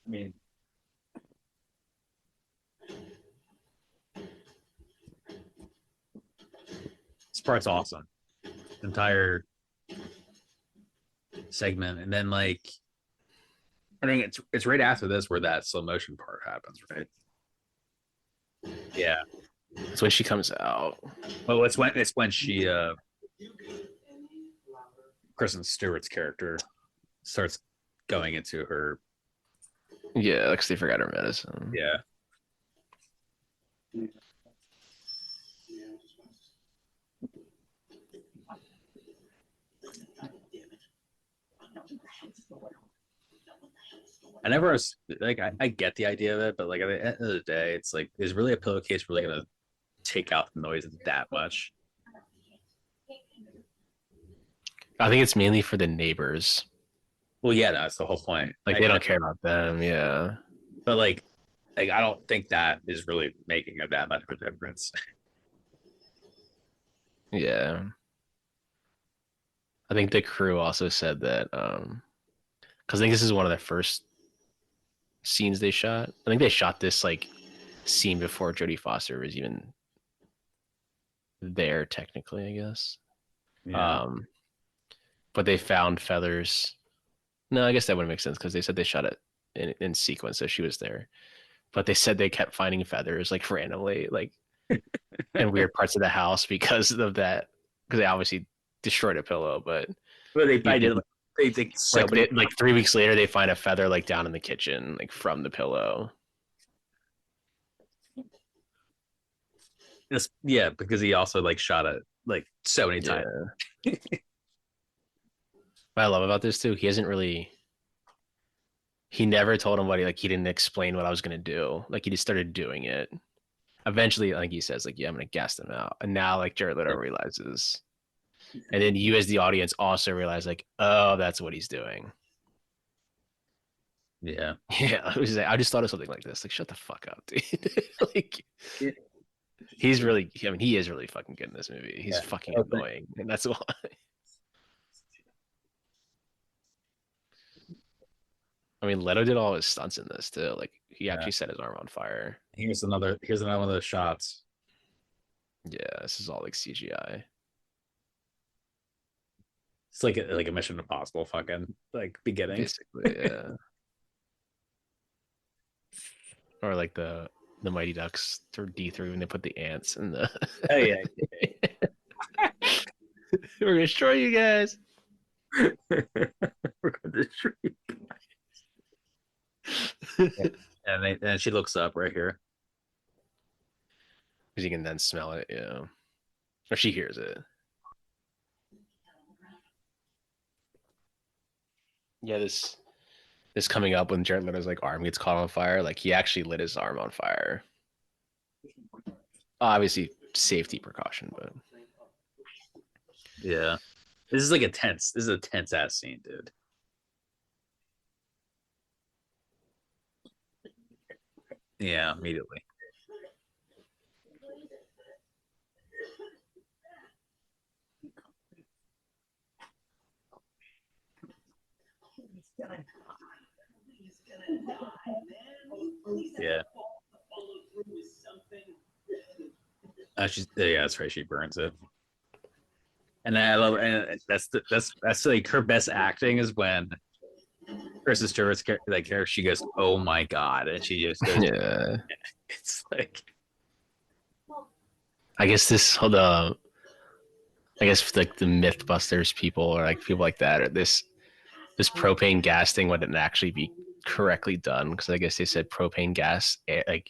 mean, this part's awesome. Entire segment, and then like, I think it's right after this where that slow motion part happens, right? Yeah, it's when she comes out. Well, it's when she Kristen Stewart's character starts going into her. Yeah, because they forgot her medicine. Yeah. I never was like I get the idea of it, but like at the end of the day, it's like is really a pillowcase really gonna take out the noise that much? I think it's mainly for the neighbors. Well, yeah, that's the whole point. Like they don't care about them, yeah. But like like I don't think that is really making a that much of a difference. Yeah. I think the crew also said that because I think this is one of the first scenes they shot. I think they shot this like scene before Jodie Foster was even there, technically, I guess. Yeah. Um, but they found feathers. No, I guess that wouldn't make sense because they said they shot it in sequence, so she was there. But they said they kept finding feathers like randomly, like in weird parts of the house because of that. Because they obviously destroyed a pillow, but But they you probably did think they think so many. like 3 weeks later they find a feather like down in the kitchen, like from the pillow. Yeah, because he also like shot it like so many times. Yeah. What I love about this too, he hasn't really. He never told anybody. Like he didn't explain what I was gonna do. Like he just started doing it. Eventually, like he says, like yeah, I'm gonna gas them out. And now like Jared Leto realizes, and then you as the audience also realize like, oh, that's what he's doing. Yeah. Yeah, I just thought of something like this. Like, shut the fuck up, dude. Like, Yeah. he's really. I mean, he is really fucking good in this movie. He's Yeah. fucking Okay. annoying, and that's why. I mean, Leto did all his stunts in this too. Like, he Yeah. actually set his arm on fire. Here's another one of those shots. Yeah, this is all like CGI. It's like a Mission Impossible fucking like beginning. Basically, yeah. Or like the Mighty Ducks through D3 when they put the ants in the. Oh yeah. We're gonna destroy you guys. We're going to tree. And she looks up right here. Because you can then smell it, yeah. Or she hears it. Yeah, this coming up when Jared Leto's like arm gets caught on fire, like he actually lit his arm on fire. Obviously, safety precaution, but Yeah. This is a tense ass scene, dude. Yeah, immediately. Yeah. Yeah, that's right. She burns it. And I love, and that's like her best acting is when Kristen Stewart's like character, she goes, "Oh my god," and she just goes, yeah. "It's like, I guess this hold up. I guess like the MythBusters people or like people like that, or this propane gas thing wouldn't actually be correctly done because I guess they said propane gas like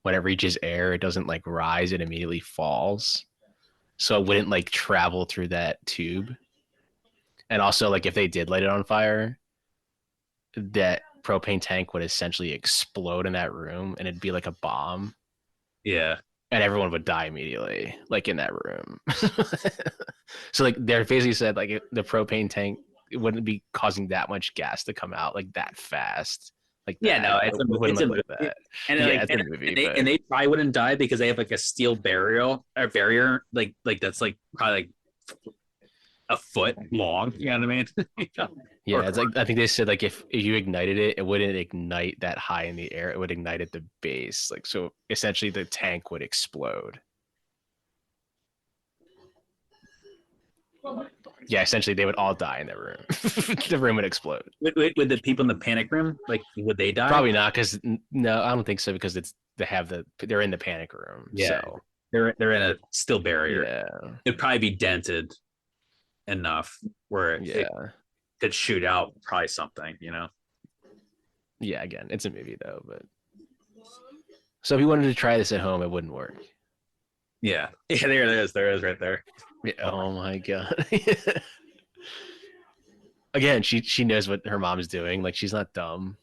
when it reaches air, it doesn't like rise; it immediately falls. So it wouldn't like travel through that tube. And also, like if they did light it on fire, that propane tank would essentially explode in that room, and it'd be like a bomb, yeah, and everyone would die immediately, like in that room. So like they basically said like the propane tank it wouldn't be causing that much gas to come out like that fast, like yeah, that. no, It wouldn't it's a look movie, like that. and Yeah, like, it's a movie, and but they probably wouldn't die because they have like a steel barrier, like that's like probably like a foot long. You know what I mean? yeah, or it's like I think they said like if you ignited it, it wouldn't ignite that high in the air. It would ignite at the base. Like so essentially the tank would explode. Yeah, essentially they would all die in the room. The room would explode. with the people in the panic room, like would they die? Probably not because no, I don't think so because they're in the panic room. Yeah, So they're in a steel barrier. yeah, It'd probably be dented enough where it yeah, could shoot out probably something, you know? yeah. Again, it's a movie though, but so if you wanted to try this at home, it wouldn't work. Yeah. Yeah, there it is. There it is right there. Yeah, oh my god. Again, she knows what her mom's doing. Like she's not dumb.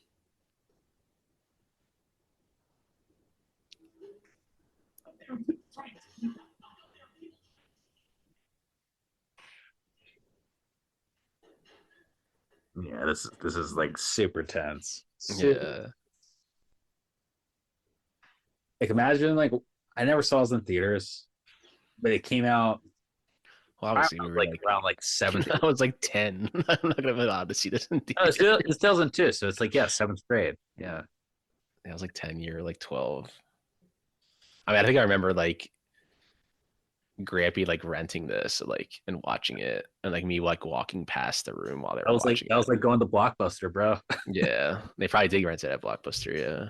Yeah, this is like super tense. Super. Yeah. Like imagine like I never saw this in theaters, but it came out Well, I obviously don't we know, were like like, around like seventh. I was like 10. I'm not gonna be allowed to see this in Oh, theater. it's 2002, so it's like yeah, seventh grade. Yeah, I was like 10, you're like 12. I mean, I think I remember like Grampy like renting this like and watching it, and like me like walking past the room while they were watching that was it. like going to Blockbuster, bro. Yeah, they probably did rent it at Blockbuster. Yeah,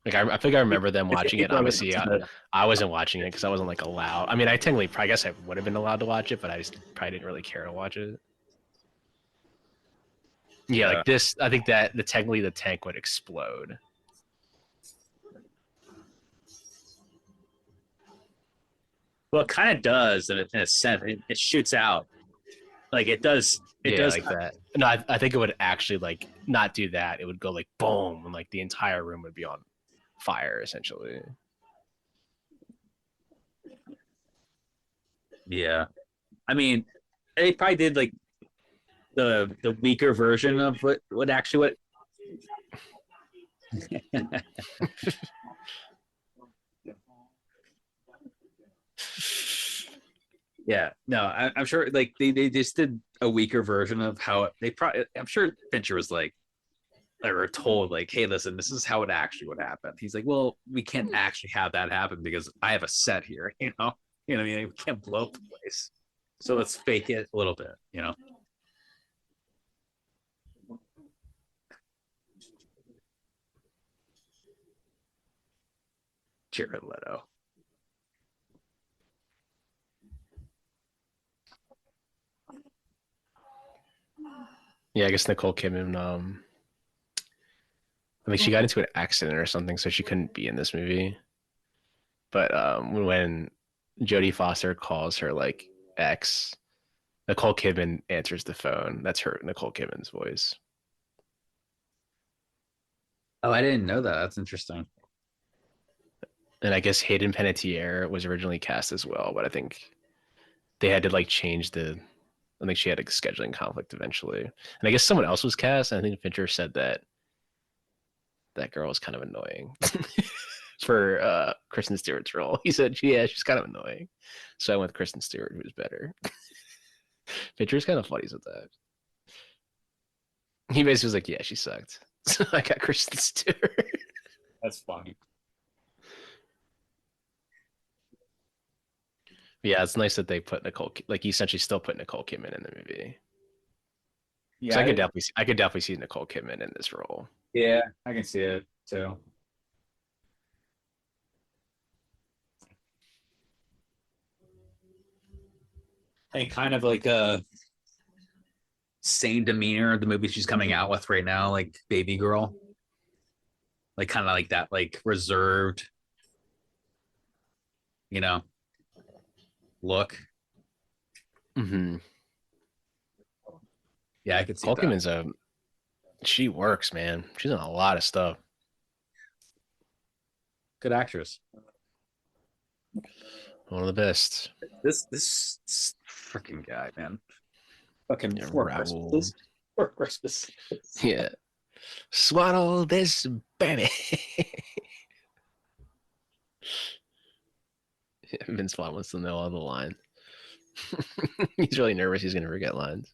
like I think I remember them watching it. Obviously, I wasn't watching it because I wasn't like allowed. I mean, I technically, I guess I would have been allowed to watch it, but I just probably didn't really care to watch it. Yeah, Yeah. like this, I think that technically the tank would explode. Well, it kind of does in a sense. It shoots out like it does. It Yeah, does. like that. No, I think it would actually like not do that. It would go like boom, and like the entire room would be on fire essentially. Yeah. I mean, they probably did like the weaker version of what actually what. Yeah, no, I'm sure like they just did a weaker version of how they probably. I'm sure Fincher was like, or told like, hey, listen, this is how it actually would happen. He's like, well, we can't actually have that happen because I have a set here, you know what I mean? We can't blow up the place, so let's fake it a little bit, Jared Leto. Yeah, I guess Nicole Kidman. I think she got into an accident or something, so she couldn't be in this movie. But when Jodie Foster calls her like ex, Nicole Kidman answers the phone. That's her Nicole Kidman's voice. Oh, I didn't know that. That's interesting. And I guess Hayden Panettiere was originally cast as well, but I think they had to like change the. I think she had a scheduling conflict eventually, and I guess someone else was cast. And I think Fincher said that that girl was kind of annoying for Kristen Stewart's role. He said, "Yeah, she's kind of annoying," so I went with Kristen Stewart, who was better. Fincher's kind of funny sometimes. He basically was like, "Yeah, she sucked," so I got Kristen Stewart. That's funny. Yeah, it's nice that they put Nicole, like, you essentially still put Nicole Kidman in the movie. Because Yeah, I could definitely see Nicole Kidman in this role. yeah, I can see it too. And kind of like a same demeanor of the movie she's coming out with right now, like Baby Girl, like kind of like that, like reserved, you know, look. Mm-hmm. Yeah, I could see Nicole that. Kidman's she works, man. She's in a lot of stuff. Good actress. One of the best. This freaking guy, man. Fucking Yeah, four Raoul. Christmases. Four Christmases. Yeah. Swaddle this baby. Vince Vaughn wants to know all the lines. He's really nervous he's going to forget lines.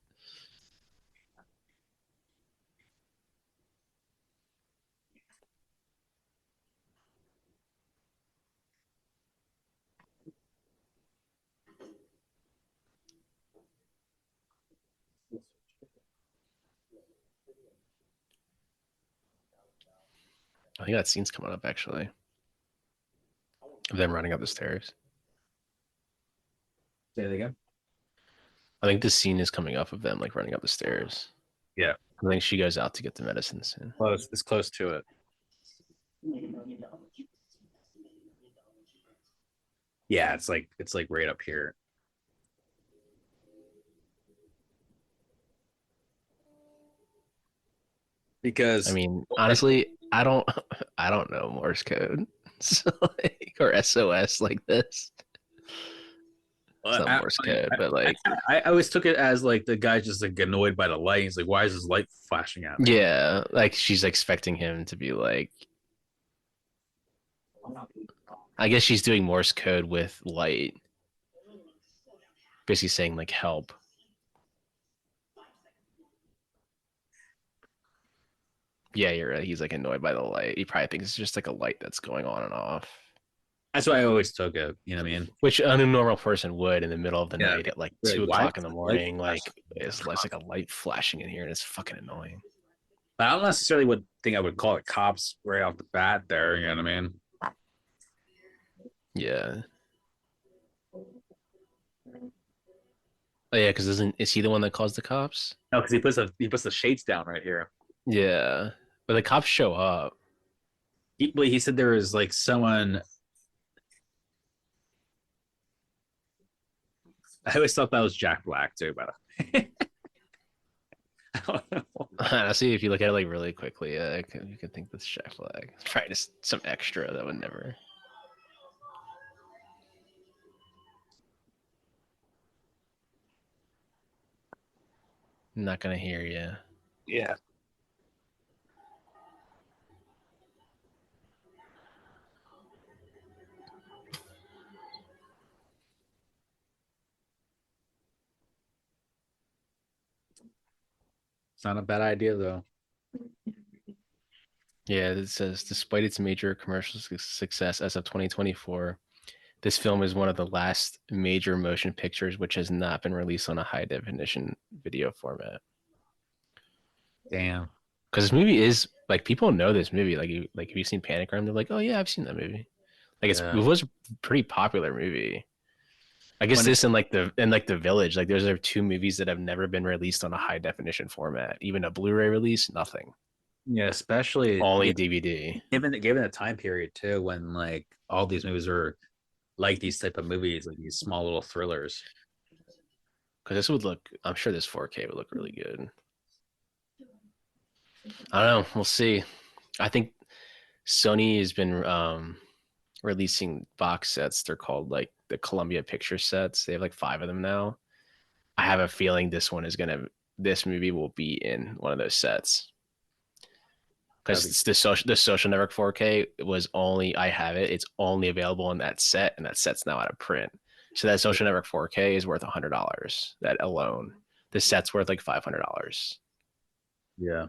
I think that scene's coming up, actually. Of them running up the stairs. Say it again. I think this scene is coming up of them, like, running up the stairs. Yeah. I think she goes out to get the medicine soon. Close. It's close to it. Yeah, it's like right up here. Because I mean, honestly, I don't I don't know Morse code. So, like, or SOS like this. It's not I, Morse code, but I, like, I always took it as like the guy's just like annoyed by the light. He's like, "Why is this light flashing at me?" yeah, like she's expecting him to be like, I guess she's doing Morse code with light, basically saying like help. Yeah, you're right. He's like annoyed by the light. He probably thinks it's just like a light that's going on and off. That's why I always took it. You know what I mean? Which a normal person would in the middle of the Yeah. night at like Like, two why o'clock is in the the light morning. flashing? Like it's less like a light flashing in here, and it's fucking annoying. I don't necessarily would think I would call it cops right off the bat. There, you know what I mean? Yeah. Oh yeah, because isn't is he the one that calls the cops? No, because he puts the shades down right here. Yeah, but the cops show up. He said there was like someone. I always thought that was Jack Black too, but I don't know. Honestly, if you look at it like really quickly, you could think that's Jack Flag. Try just some extra that would never. I'm not gonna hear you. Yeah. It's not a bad idea though. Yeah, it says despite its major commercial success as of 2024, this film is one of the last major motion pictures which has not been released on a high definition video format. Damn. Because this movie is like people know this movie. Like have you seen Panic Room? They're like, oh yeah, I've seen that movie. Like it Yeah. was a pretty popular movie. I guess When it, this and like the Village, like those are two movies that have never been released on a high definition format. Even a Blu-ray release, nothing. yeah, especially Only DVD. given the time period too, when like all these movies are like these type of movies, like these small little thrillers. Because this would look, I'm sure this 4K would look really good. I don't know. We'll see. I think Sony has been releasing box sets. They're called like the Columbia Picture sets. They have like 5 of them now. I have a feeling this movie will be in one of those sets. Because the social network 4K was only I have it. It's only available in that set, and that set's now out of print. So that social network 4K is worth $100. That alone, the set's worth like $500. Yeah.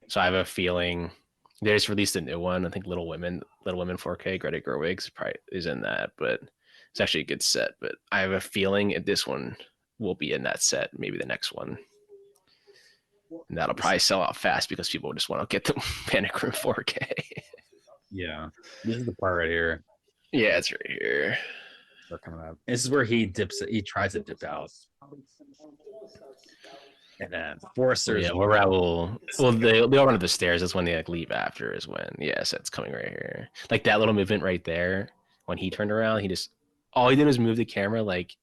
So I have a feeling they just released a new one. I think Little Women 4K. Greta Gerwig's probably is in that, but it's actually a good set. But I have a feeling this one will be in that set. Maybe the next one. And that'll probably sell out fast because people just want to get the Panic Room 4K. Yeah. This is the part right here. Yeah, it's right here. They're coming up. This is where he dips it. He tries to dip out. And then Forrester's. Yeah, where Raul. Well, they all run up the stairs. That's when they like leave after. Is when yes, it's coming right here. Like that little movement right there. When he turned around, he just all he did was move the camera like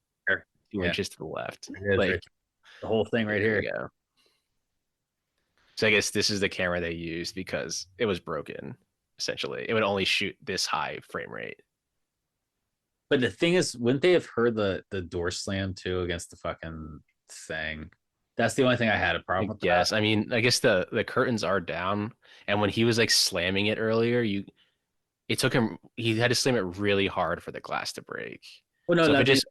2 inches to the left. Like right. The whole thing right here. There you go. So I guess this is the camera they used because it was broken. Essentially, it would only shoot this high frame rate. But the thing is, wouldn't they have heard the door slam too against the fucking thing? That's the only thing I had a problem with. Yes, I mean, I guess the curtains are down, and when he was like slamming it earlier, it took him. He had to slam it really hard for the glass to break. Well, no, So if it just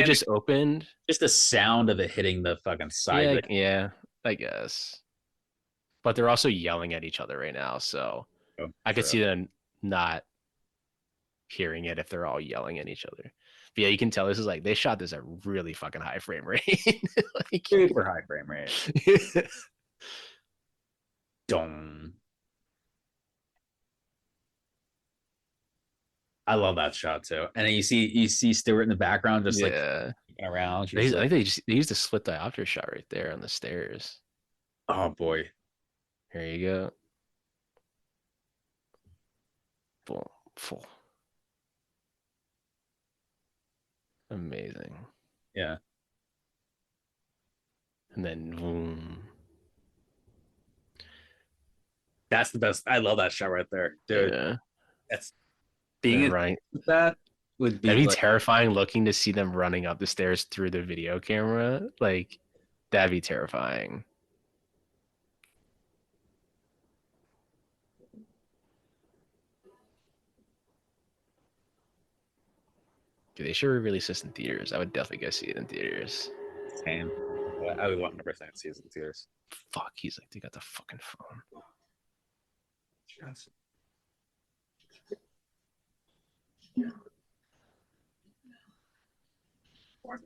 just opened, just the sound of it hitting the fucking side. yeah, I guess. But they're also yelling at each other right now, so I could see them not hearing it if they're all yelling at each other. But yeah, you can tell this is like they shot this at really fucking high frame rate. Like, super high frame rate. Dong. I love that shot too. And then you see Stewart in the background just like around. I think they used a split diopter shot right there on the stairs. Oh boy. Here you go. Full. Amazing. Yeah. And then boom. That's the best. I love that shot right there, dude. Yeah. That's being right. that would be That'd be like, terrifying looking to see them running up the stairs through the video camera. Like, that'd be terrifying. Dude, they should release this in theaters. I would definitely go see it in theaters. same. I would 100% see it in theaters. Fuck, he's like, they got the fucking phone.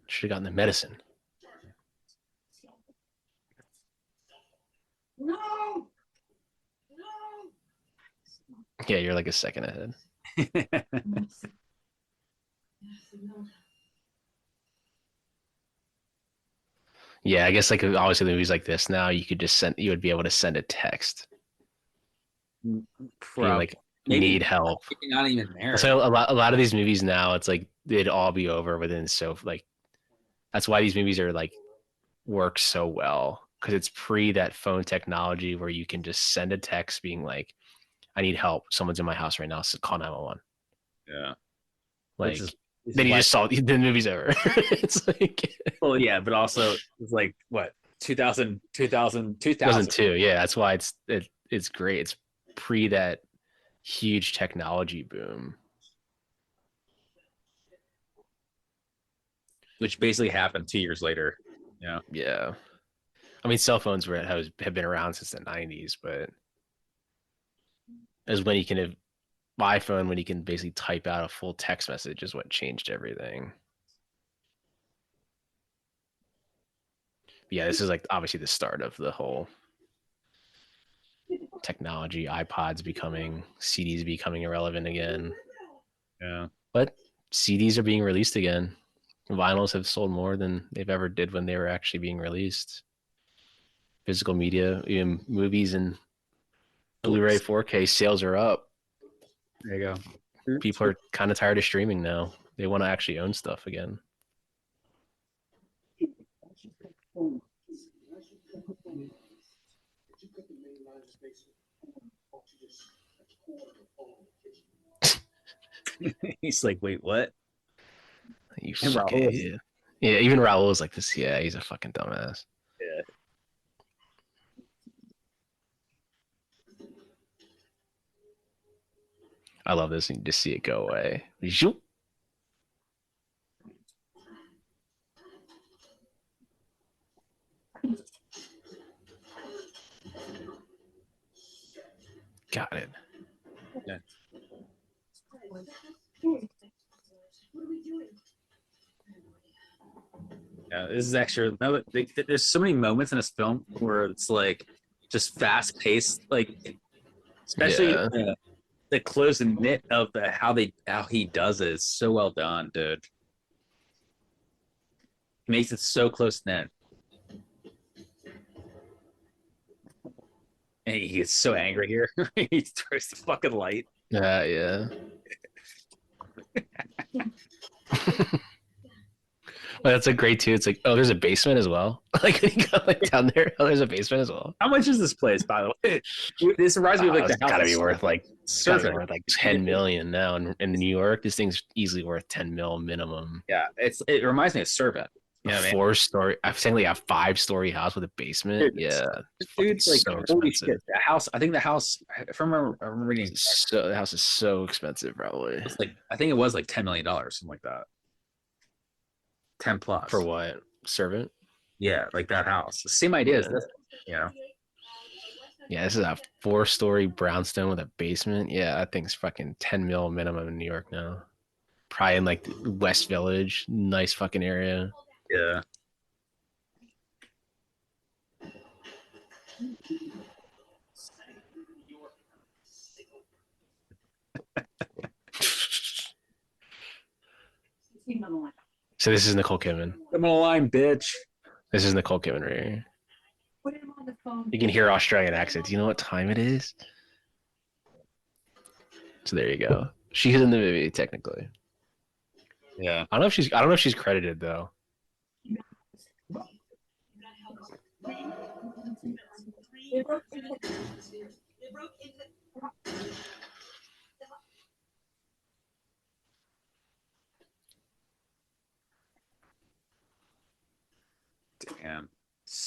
Should have gotten the medicine. No. Yeah, you're like a second ahead. Yeah, I guess like obviously movies like this now, you would be able to send a text being like Maybe need help. not even there. So a lot of these movies now, it's like they'd all be over within like that's why these movies are like work so well because it's pre that phone technology where you can just send a text being like, I need help. Someone's in my house right now. So call 911. Yeah. Like then you just saw the movie's over. It's like, well, yeah, but also it's like what 2000. 2002. Yeah, that's why it's great. It's pre that huge technology boom, which basically happened 2 years later. Yeah. Yeah. I mean, cell phones have been around since the 90s, but as when you can have iPhone, when you can basically type out a full text message, is what changed everything. Yeah, this is like obviously the start of the whole technology, iPods becoming, CDs becoming irrelevant again. Yeah. But CDs are being released again. Vinyls have sold more than they've ever did when they were actually being released. Physical media, even movies and Blu-ray 4K sales are up. There you go. People are kind of tired of streaming now. They want to actually own stuff again. He's like, wait, what? You fucking idiot. Yeah, even Raul is like this. Yeah, he's a fucking dumbass. Yeah. I love this, and you just see it go away. Zoop. Got it. Yeah. Yeah, this is actually there's so many moments in this film where it's like just fast paced, like especially the close and knit of how he does it is so well done, dude. He makes it so close knit. And he gets so angry here. He throws the fucking light. Yeah. Well, that's a great too. It's like, oh, there's a basement as well. Like when you go like down there, oh, there's a basement as well. How much is this place, by the way? This reminds me of like it's gotta be worth like surfing. 10 million now. In New York, this thing's easily worth 10 mil minimum. Yeah, it reminds me of Servant. You know, 4-story. I'm saying like a 5-story house with a basement. Dude, yeah, dude's like so holy expensive. shit. The house. I think the house. If I remember reading, So the house is so expensive, probably. It's like I think it was like $10 million, something like that. 10 plus For what? Servant? Yeah, like that house. The same idea as this. Yeah. Yeah, this is a 4-story brownstone with a basement. Yeah, that thing's fucking 10 mil minimum in New York now. Probably in like the West Village, nice fucking area. Yeah. So this is Nicole Kidman. I'm on the line, bitch. This is Nicole Kidman right here. You can hear Australian accent. Do you know what time it is? So there you go. She's in the movie technically. Yeah. I don't know if she's credited though.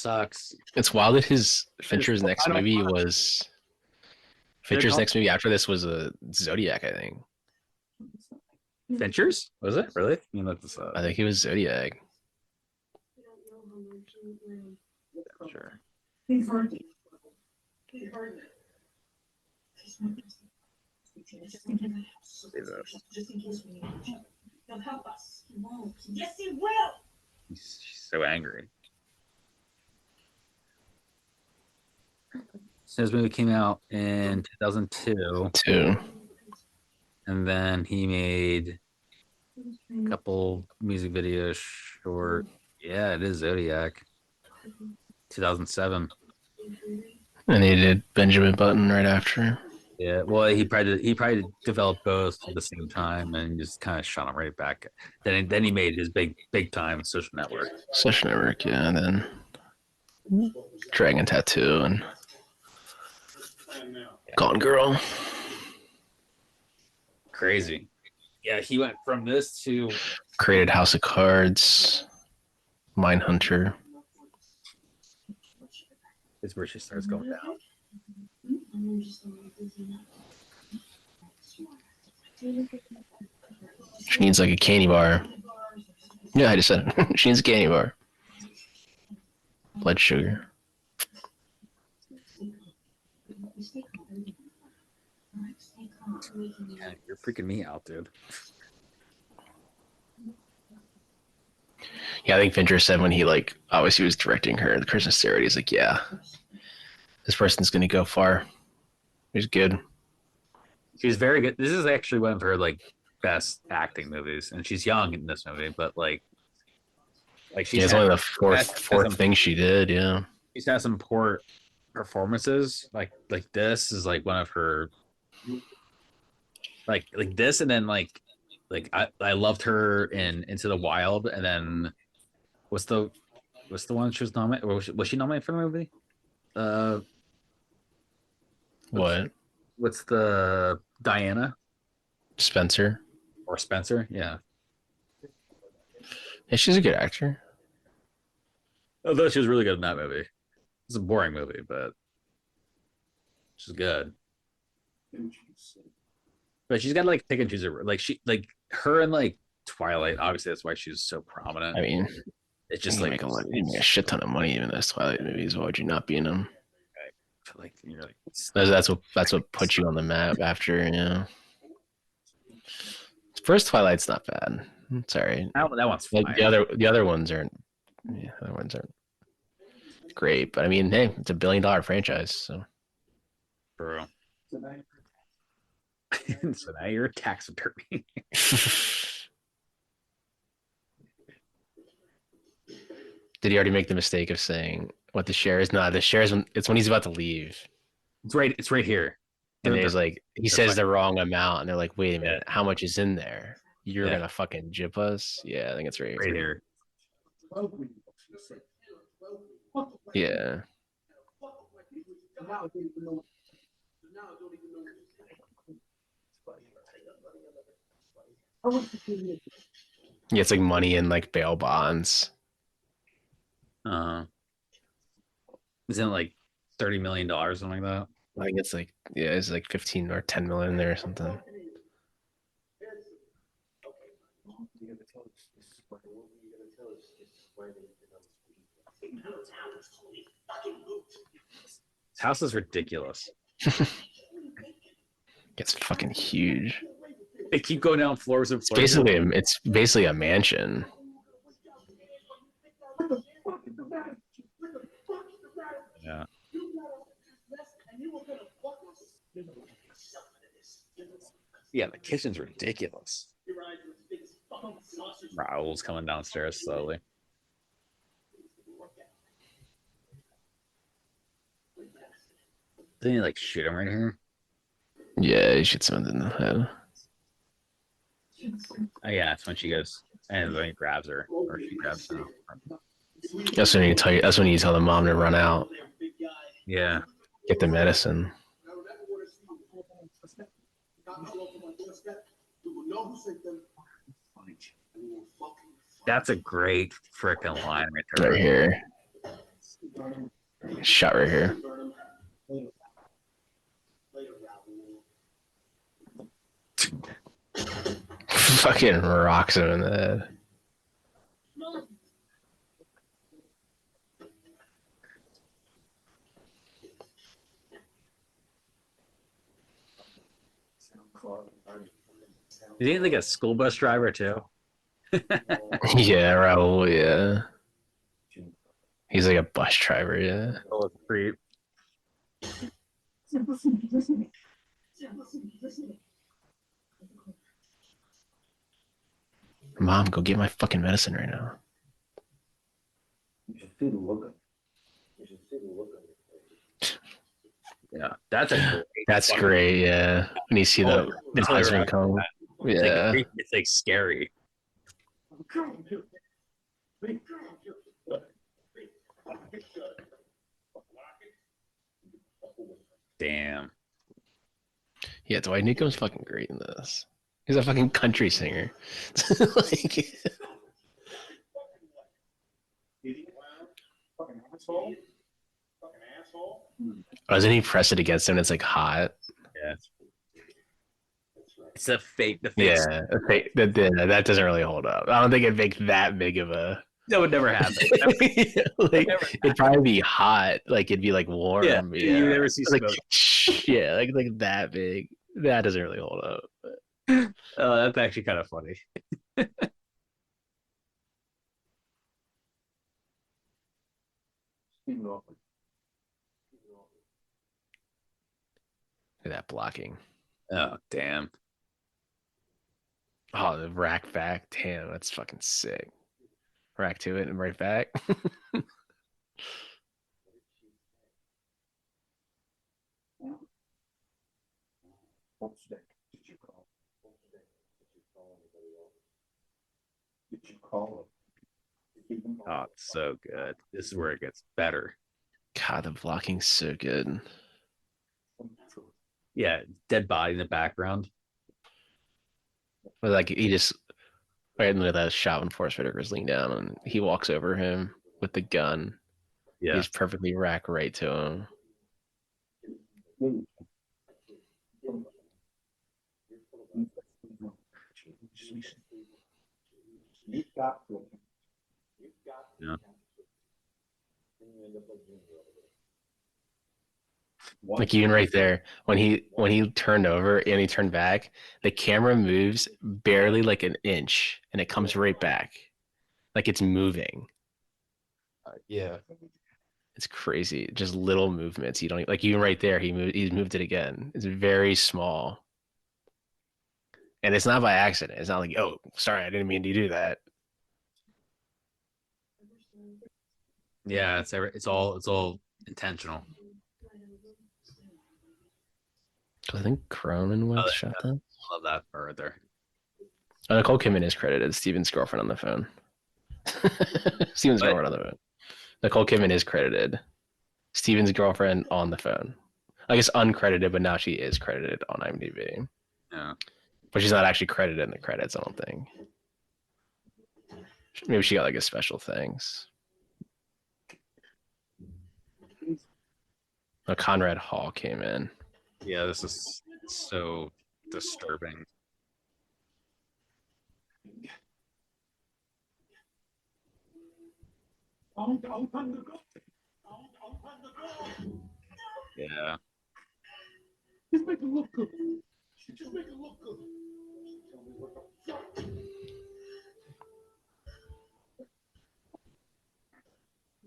sucks. It's wild that Fincher's next movie after this was a Zodiac, I think. Fincher's? Was it? Really? I think it was Zodiac. Sure. She's so angry. So his movie came out in 2002. And then he made a couple music videos short. Yeah, it is Zodiac. 2007. And he did Benjamin Button right after. Yeah, well, he probably developed both at the same time and just kind of shot him right back. Then he made his big time Social Network. Social Network, yeah, and then Dragon Tattoo and Gone Girl. Crazy. Yeah, he went from this to created House of Cards, Mindhunter. It's where she starts going down. She needs like a candy bar. Yeah, I just said it. She needs a candy bar. Blood sugar. Yeah, you're freaking me out, dude. Yeah, I think Fincher said when he obviously was directing her the Christmas Story, he's like, yeah, this person's gonna go far. He's good. She was very good. This is actually one of her best acting movies, and she's young in this movie, but she's only the fourth thing she did. Yeah, she's had some poor performances. Like this is one of her like this, and then I loved her in Into the Wild, and then what's the one she was nominated? Was she nominated for the movie? What? What's the Diana? Spencer. Or Spencer? Yeah. Yeah, she's a good actor. Although she was really good in that movie. It's a boring movie, but she's good. But she's got to pick and choose her. Her and Twilight. Obviously, that's why she's so prominent. I mean, it's just you make a shit ton of money even in those Twilight movies. Why would you not be in them? You're that's what put you on the map after, you know. First Twilight's not bad. It's all right. That one's fine. The other ones aren't. Yeah, the other ones aren't great, but I mean, hey, it's $1 billion franchise, so. Bro. So now you're a taxidermy. Did he already make the mistake of saying what the share is? No, the share is it's when he's about to leave. It's right here. And there's he says the wrong amount, and they're like, wait a minute, how much is in there? You're gonna fucking jip us? Yeah, I think it's right here. Yeah. Yeah, it's money in bail bonds. Isn't it $30 million or something like that? I think it's it's 15 or 10 million there or something. This house is ridiculous. It's fucking huge. They keep going down floors and floors. It's basically a mansion. Yeah. Yeah, the kitchen's ridiculous. Raul's coming downstairs slowly. Didn't he shoot him right here? Yeah, he shoots him in the head. Oh yeah, that's when she goes and then he grabs her, or she grabs him. That's when you tell the mom to run out. Yeah. Get the medicine. That's a great freaking line right there. Right here. Shot right here. Fucking rocks him in the head. Is he like a school bus driver too? Yeah, Raul, yeah. He's like a bus driver, yeah. Oh, creep. Mom, go get my fucking medicine right now. Yeah, that's a great. That's great, yeah. When you see the husband come. Yeah. It's like scary. Damn. Yeah, Dwight Newcomb's fucking great in this. He's a fucking country singer. Like, doesn't he press it against him and it's like hot? Yeah. It's a fake. The fake. Yeah, that doesn't really hold up. I don't think it'd make that big of a. That would never happen. Like, it'd probably be hot. Like it'd be like warm. Yeah, you never see like, smoke. Yeah, like that big. That doesn't really hold up. But. Oh, that's actually kind of funny. Look at that blocking. Oh, damn. Oh, the rack back. Damn, that's fucking sick. Rack to it and right back. Did you call him? Oh, it's so good. This is where it gets better. God, the blocking's so good. Yeah, dead body in the background. But like he just right in the middle of that shot when Forrest Whitaker's leaning down and he walks over him with the gun. Yeah, he's perfectly rack right to him. Yeah. Like even right there, when he turned over and he turned back, the camera moves barely like an inch, and it comes right back, like it's moving. Yeah, it's crazy. Just little movements. You don't like even right there. He's moved it again. It's very small, and it's not by accident. It's not like, oh, sorry, I didn't mean to do that. Yeah, it's all intentional. I think Cronin was shot that. I love that further. Oh, Nicole Kidman is credited. Steven's girlfriend on the phone. Steven's girlfriend on the phone. Nicole Kidman is credited. Steven's girlfriend on the phone. I guess uncredited, but now she is credited on IMDb. Yeah. But she's not actually credited in the credits, I don't think. Maybe she got like a special things. Oh, Conrad Hall came in. Yeah, this is so disturbing. Yeah. Just make it look good. Just make it look good.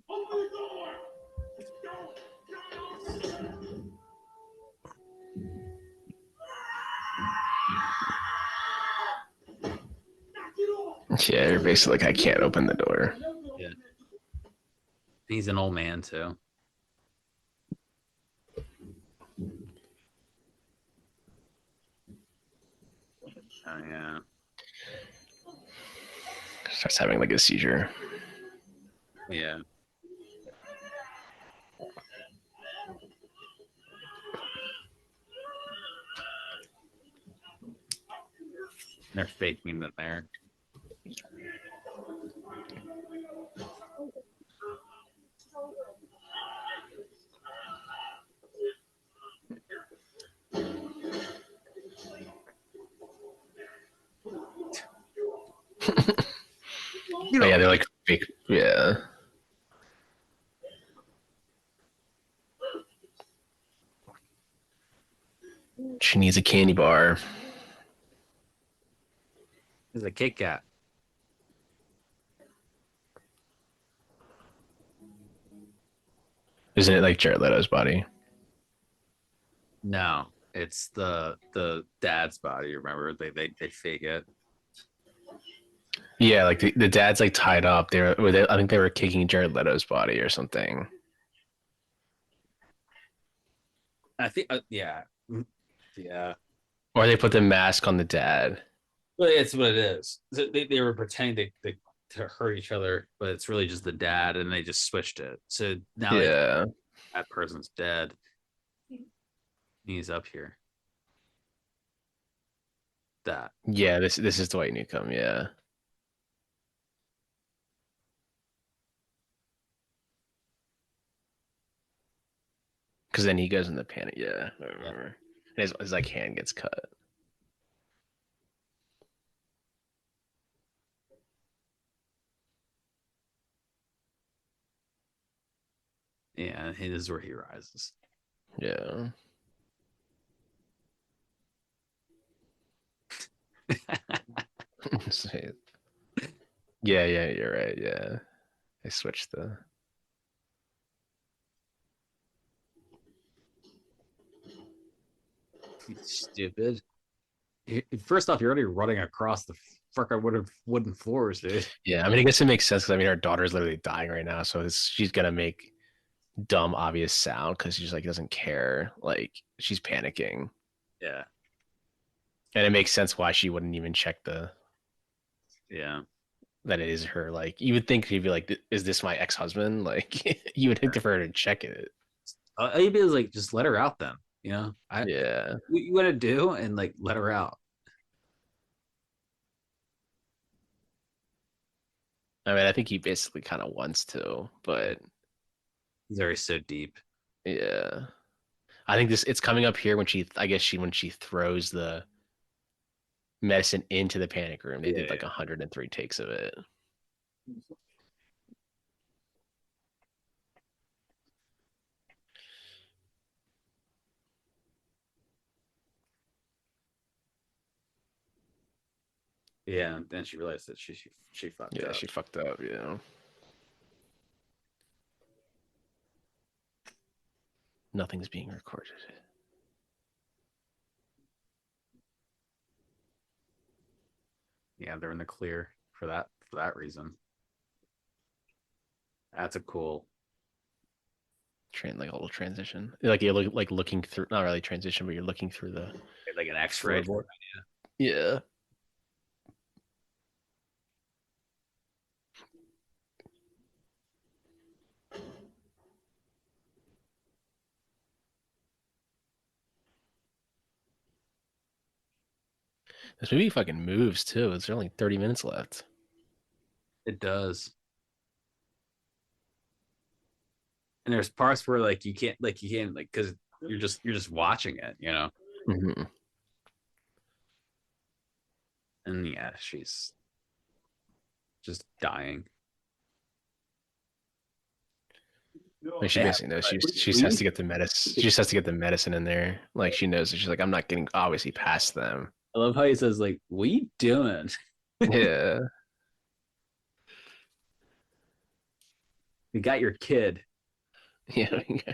Open the door. Yeah, you're basically like, I can't open the door. Yeah. He's an old man too. Oh yeah. Starts having like a seizure. Yeah. They're faking it there. You Oh know, yeah, they're like fake. Yeah. She needs a candy bar. it's a Kit Kat. Isn't it like Jared Leto's body? No, it's the dad's body. Remember, they fake it. Yeah, like the dad's like tied up. I think they were kicking Jared Leto's body or something. I think, yeah, yeah. Or they put the mask on the dad. Well, it's what it is. They were pretending to hurt each other, but it's really just the dad, and they just switched it. So now Yeah. that person's dead. He's up here. That. Yeah, this is Dwight Newcomb, yeah. Because then he goes in the panic. Yeah, I remember. And his like hand gets cut. Yeah, this is where he rises. Yeah. Yeah, yeah, you're right. Yeah, I switched the. Stupid. First off, you're already running across the frickin' wooden floors, dude. Yeah, I mean, I guess it makes sense because I mean, our daughter's literally dying right now, so she's gonna make dumb, obvious sound because she's like doesn't care, like she's panicking, Yeah, and it makes sense why she wouldn't even check yeah. that it is her. Like you would think she'd be like, "Is this my ex-husband?" Like you would think for her to check it. Maybe it's like just let her out then. Yeah, What you want to do and like let her out. I mean, I think he basically kind of wants to, but He's already so deep. yeah, I think it's coming up here when when she throws the medicine into the panic room. They did like 103 takes of it. Yeah, and then she realized that she fucked Yeah, up. she fucked up. Yeah, nothing's being recorded. Yeah, they're in the clear for that reason. That's a cool. Like a little transition. Like you're like looking through, not really transition, but you're looking through the Like an X-ray. floorboard. Yeah. This movie fucking moves too. There's only 30 minutes left. It does. And there's parts where like you can't because you're just watching it, Mm-hmm. And yeah, she's just Like she Yeah, basically knows she just has to get the medicine. She just has to get the medicine in there. Like she knows that she's like, I'm not getting obviously past them. I love how he says like, "What are you doing? Yeah. You got your kid." Yeah. Yeah.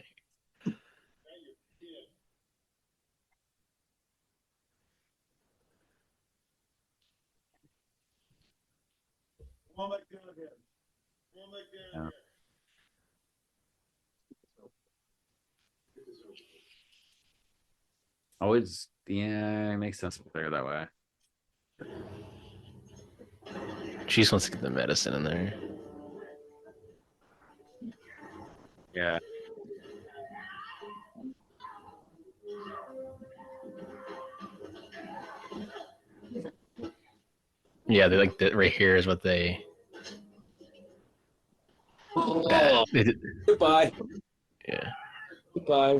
Always, yeah, it makes sense to figure that way. She just wants to get the medicine in there. Yeah, Yeah, they like right here is what they. Oh, They did- goodbye, yeah. goodbye.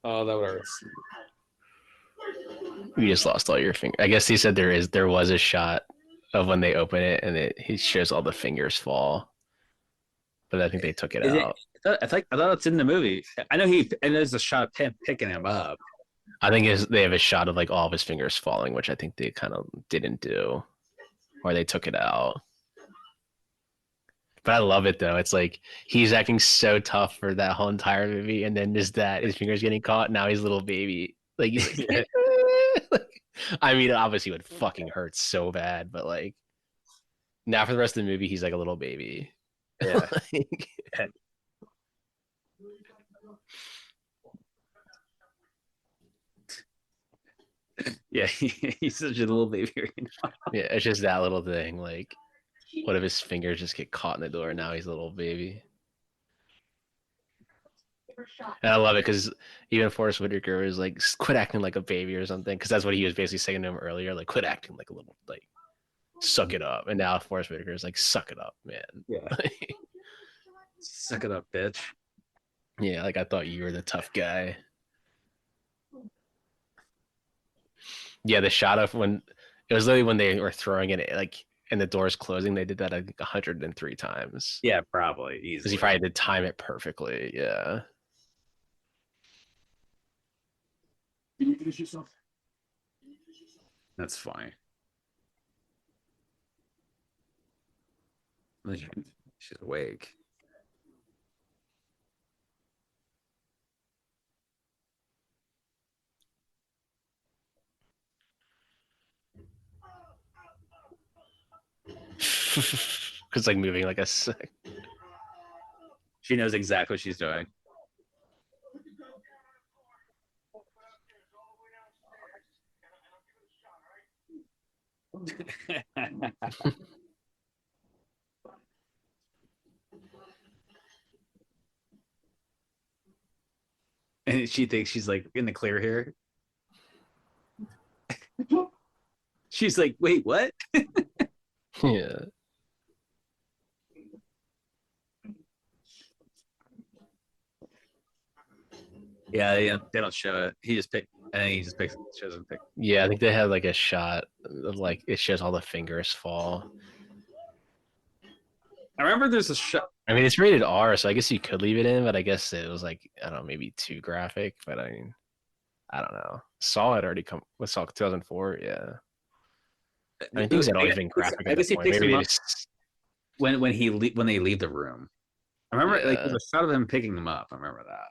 Oh, that hurts. You just lost all your fingers. I guess he said there was a shot of when they open it and he shows all the fingers fall, but I think they took it Is it? out. I thought it's in the movie. I know and there's a shot of him picking him up. I think they have a shot of like all of his fingers falling, which I think they kind of didn't do, or they took it out. But I love it though. It's like he's acting so tough for that whole entire movie, and then just that his fingers getting caught. Now he's a little baby. Like he's like, like, I mean, obviously it would fucking hurt so bad, but like now for the rest of the movie, he's like a little baby. Yeah. Like, Yeah, he's such a little baby right now. yeah, it's just that little thing. Like, what if his fingers just get caught in the door? And now he's a little baby. And I love it because even Forrest Whitaker is like, quit acting like a baby or something. Because that's what he was basically saying to him earlier. Like, quit acting like a little, like, suck it up. And now Forrest Whitaker is like, suck it up, man. Yeah. Suck it up, bitch. Yeah, like I thought you were the tough guy. Yeah, the shot of when it was literally when they were throwing it, like, and the doors closing, they did that like 103 times. Yeah, probably. Because he probably did time it perfectly. Yeah. Can you finish yourself? That's funny. She's awake. It's like moving like a. She knows exactly what she's doing. And she thinks she's like in the clear here. She's like, wait, what? Yeah. Yeah, they don't show it. He just picked, and then he just shows him pick. Yeah, I think they had like a shot of like it shows all the fingers fall. I remember there's a shot. I mean, it's rated R, so I guess you could leave it in, but I guess it was like, I don't know, maybe too graphic. But I mean, I don't know. Saw it already come with Saw 2004. Yeah. I mean, things had always been graphic. I guess he picks maybe him up just... when they leave the room. I remember like there's a shot of him picking them up. I remember that.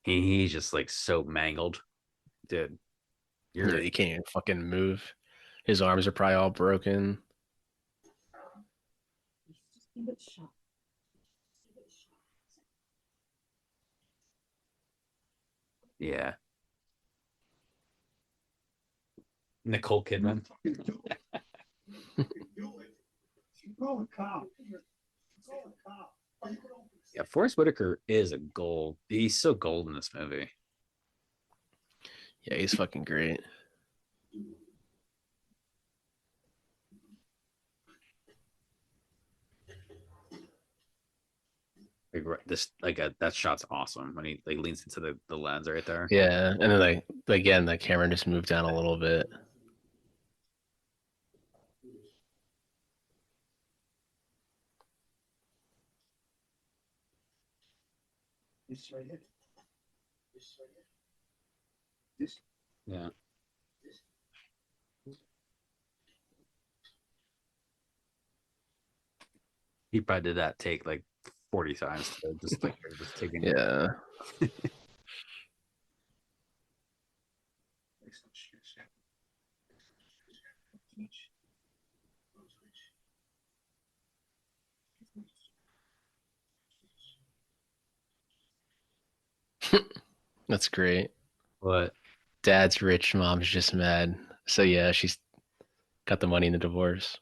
He's just like so mangled, dude. Yeah, he can't even fucking move. His arms are probably all broken. Yeah. Nicole Kidman. Yeah, Forrest Whitaker is a gold. He's so gold in this movie. Yeah, he's fucking great. That shot's awesome when he like leans into the lens right there. Yeah, and then like again, the camera just moved down a little bit. This right here. This right here. This. Yeah. He probably did that take like 40 times to just like just taking. Yeah. That's great. What? Dad's rich, mom's just mad. So yeah, she's got the money in the divorce.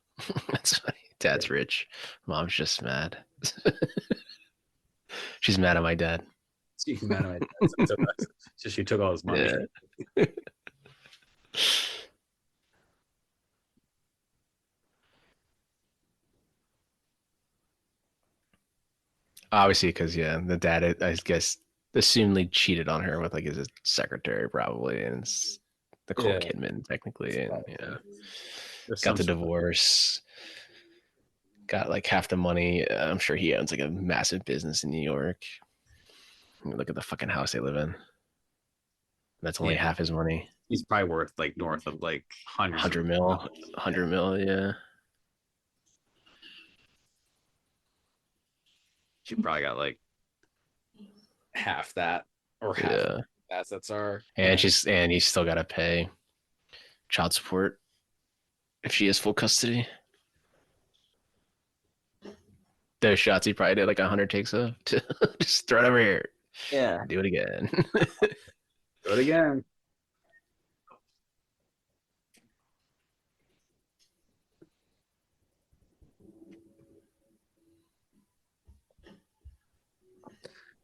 That's funny. Dad's rich, mom's just mad. She's mad at my dad. She mad at my dad. So she took all his money. Yeah. Obviously, because the dad, I guess, assumedly cheated on her with like his secretary, probably, and it's Nicole Yeah. Kidman, technically, and There's got the some- divorce, got like half the money. I'm sure he owns like a massive business in New York. I mean, look at the fucking house they live in. That's only half his money. He's probably worth like north of like hundreds. 100 mil, 100 mil, yeah. She probably got like half that or half Yeah. assets are. And he's still got to pay child support if she has full custody. Those shots he probably did like 100 takes of to just throw it over here. Yeah. Do it again. Do it again.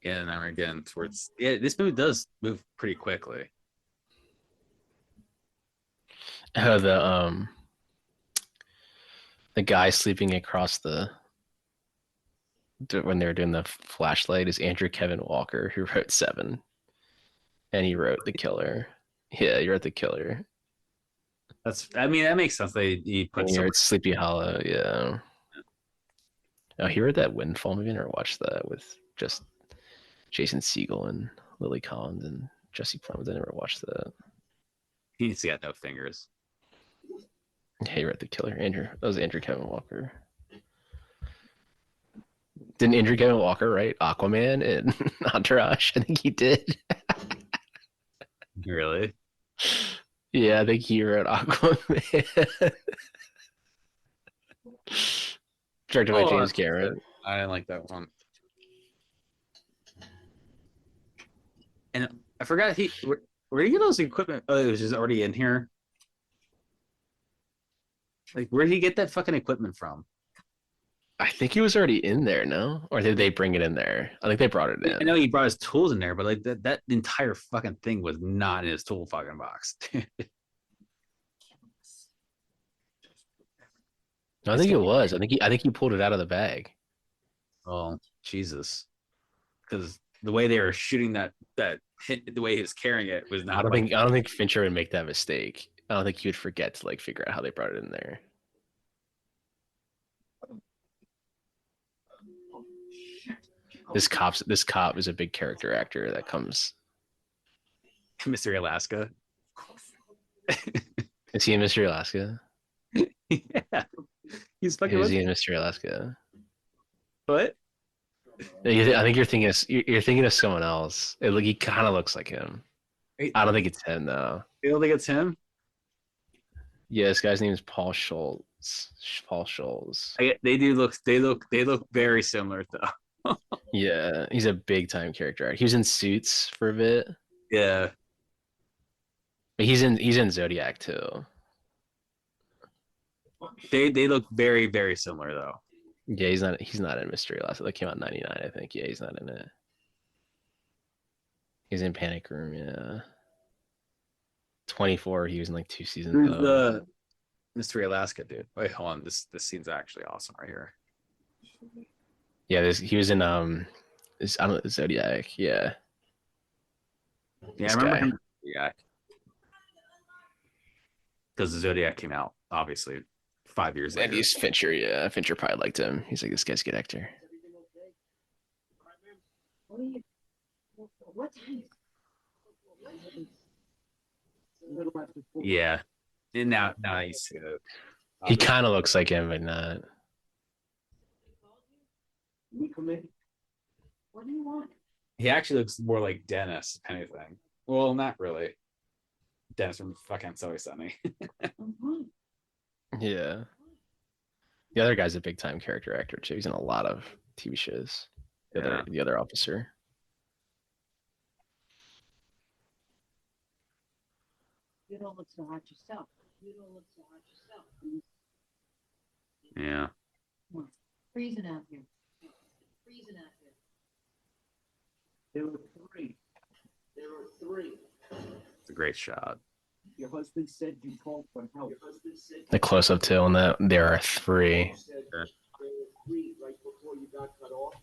Yeah, now we're again towards this movie does move pretty quickly. Oh, the guy sleeping across when they were doing the flashlight is Andrew Kevin Walker, who wrote Seven, and he wrote The Killer. Yeah, he wrote The Killer. I mean, that makes sense. He put And he some wrote Sleepy Hollow. Yeah. Oh, he wrote that Windfall movie. I never watched that with just Jason Segel and Lily Collins and Jesse Plemons. I never watched that. he's got no fingers. Yeah, he wrote The Killer. That was Andrew Kevin Walker. Didn't Andrew Kevin Walker write Aquaman and Entourage? I think he did. Really? Yeah, I think he wrote Aquaman. Directed by James Cameron. I didn't like that one. And I forgot where did he get those equipment? Oh, it was just already in here. Like, where did he get that fucking equipment from? I think he was already in there, no? Or did they bring it in there? I think they brought it in. I know he brought his tools in there, but like that entire fucking thing was not in his tool fucking box. I think it was. I think he pulled it out of the bag. Oh, Jesus. Because the way they were shooting that hit, the way he was carrying it was not. I don't think Fincher would make that mistake. I don't think he would forget to like figure out how they brought it in there. This cop is a big character actor that comes. Mystery Alaska. Is he in Mystery Alaska? Yeah, he's fucking. Is he in Mystery Alaska? What? I think you're thinking of someone else. He kind of looks like him. I don't think it's him though. You don't think it's him? Yeah, this guy's name is Paul Schultz. Paul Schultz. They look very similar though. Yeah, he's a big time character actor. He was in Suits for a bit. Yeah. But he's in Zodiac too. They look very, very similar though. Yeah, he's not in Mystery Alaska. That came out in '99, I think. Yeah, he's not in it. He's in Panic Room, yeah. 24, he was in like 2 seasons. Who's the Mystery Alaska dude? Wait, hold on. This scene's actually awesome right here. Yeah, he was in I don't know, Zodiac, yeah. Yeah, This I remember guy. him. Yeah. Because the Zodiac came out, obviously, 5 years later. And he's Fincher, yeah. Fincher probably liked him. He's like, this guy's a good actor. What time? Yeah. And now he's He kind of looks like him, but not. We come in. What do you want? he actually looks more like Dennis, if anything. Well, not really. Dennis from fucking So Sunny. Yeah. The other guy's a big time character actor too. He's in a lot of TV shows. The other officer. You don't look so hot yourself. You don't look so hot yourself. Yeah. Freezing out here. Freezing out here. There were three. It's a great shot. Your husband said you called for help. The close up too on that. There are three. Sure. Right before you got cut off.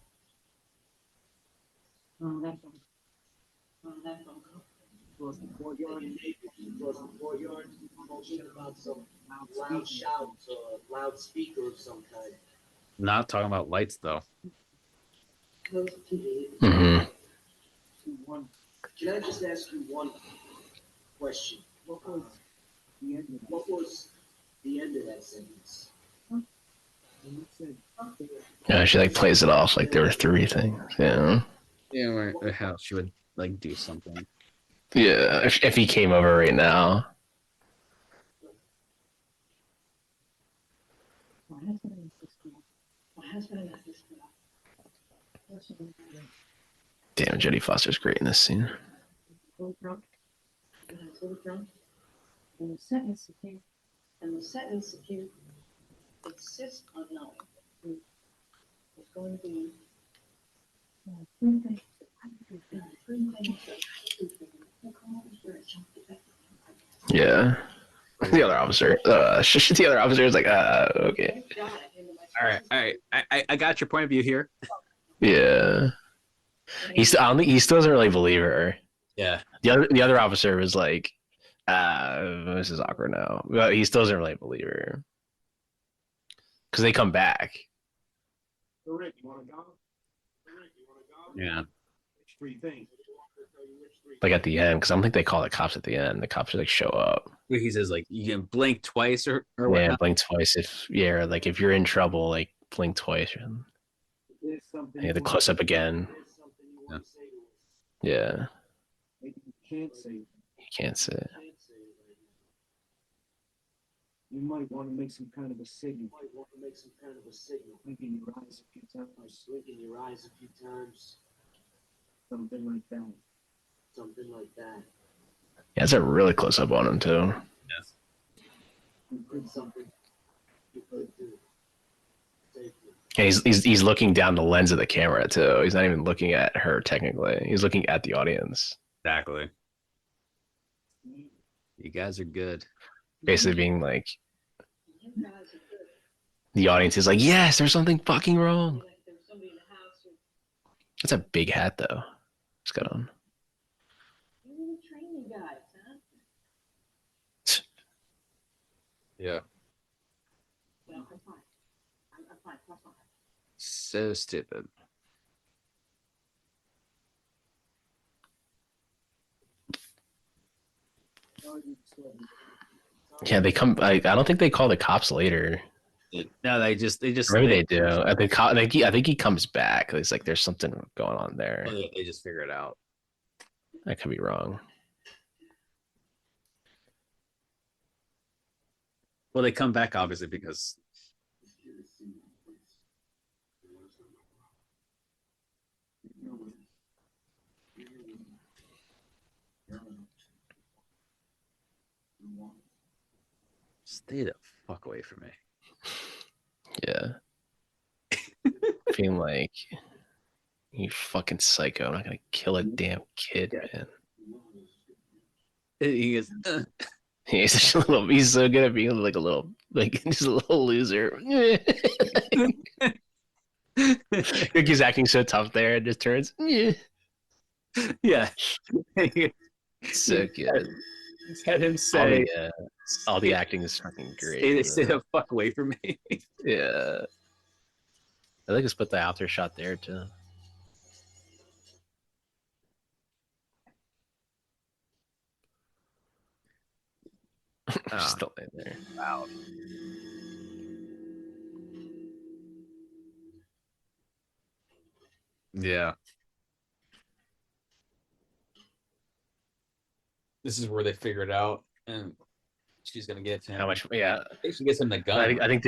Oh, that's all. Oh, that's all. Across the courtyard. Across the courtyard. Motion about some loud shouts or loudspeaker of some kind. Not talking about lights though. Mm-hmm. Can I just ask you one question? What was the end of that sentence? Yeah, she like plays it off like there were three things. Yeah. Yeah, or how she would like do something. Yeah. If he came over right now. My husband is this girl. My husband is this girl. Damn, Jodie Foster's great in this scene. A little drunk. And I was a little drunk. And the sentence came. Insist on knowing. It's going to be three things. Yeah. The other officer. The other officer is like, okay. All right. I got your point of view here. Yeah. I don't think he still doesn't really believe her. Yeah. The other officer was like, this is awkward now. But he still doesn't really believe her. Because they come back. Rick, you want to go? Yeah. Which three things? Like at the end, because I don't think they call the cops at the end. The cops like show up. He says like you can blink twice or Yeah, whatnot. blink twice like if you're in trouble, like blink twice. Yeah, the close up again. Yeah. Yeah. Maybe you can't say. You can't say it. You might want to make some kind of a signal. Blink in your eyes a few times. Something like that. Yeah, it's a really close up on him too. Yes. And he's looking down the lens of the camera too. He's not even looking at her technically. He's looking at the audience. Exactly. You guys are good. Basically being like, the audience is like, yes, there's something fucking wrong. That's a big hat though. It's got on. Yeah. So stupid. Yeah, they come. I don't think they call the cops later. No, they just Maybe they do. I think he comes back. It's like there's something going on there. They just figure it out. I could be wrong. Well, they come back obviously because stay the fuck away from me. Yeah. Being like, you fucking psycho. I'm not gonna kill a damn kid, man. He goes, He's such a little. He's so good at being like a little, like just a little loser. Like he's acting so tough there, and just turns. yeah. So good. Had him say, All the acting is fucking Stay great. the fuck away from me. Yeah. I think it's put the after shot there too. Still in there. Wow. Yeah. This is where they figure it out, and she's gonna get to him. How much? Yeah. I think she gets him the gun. I think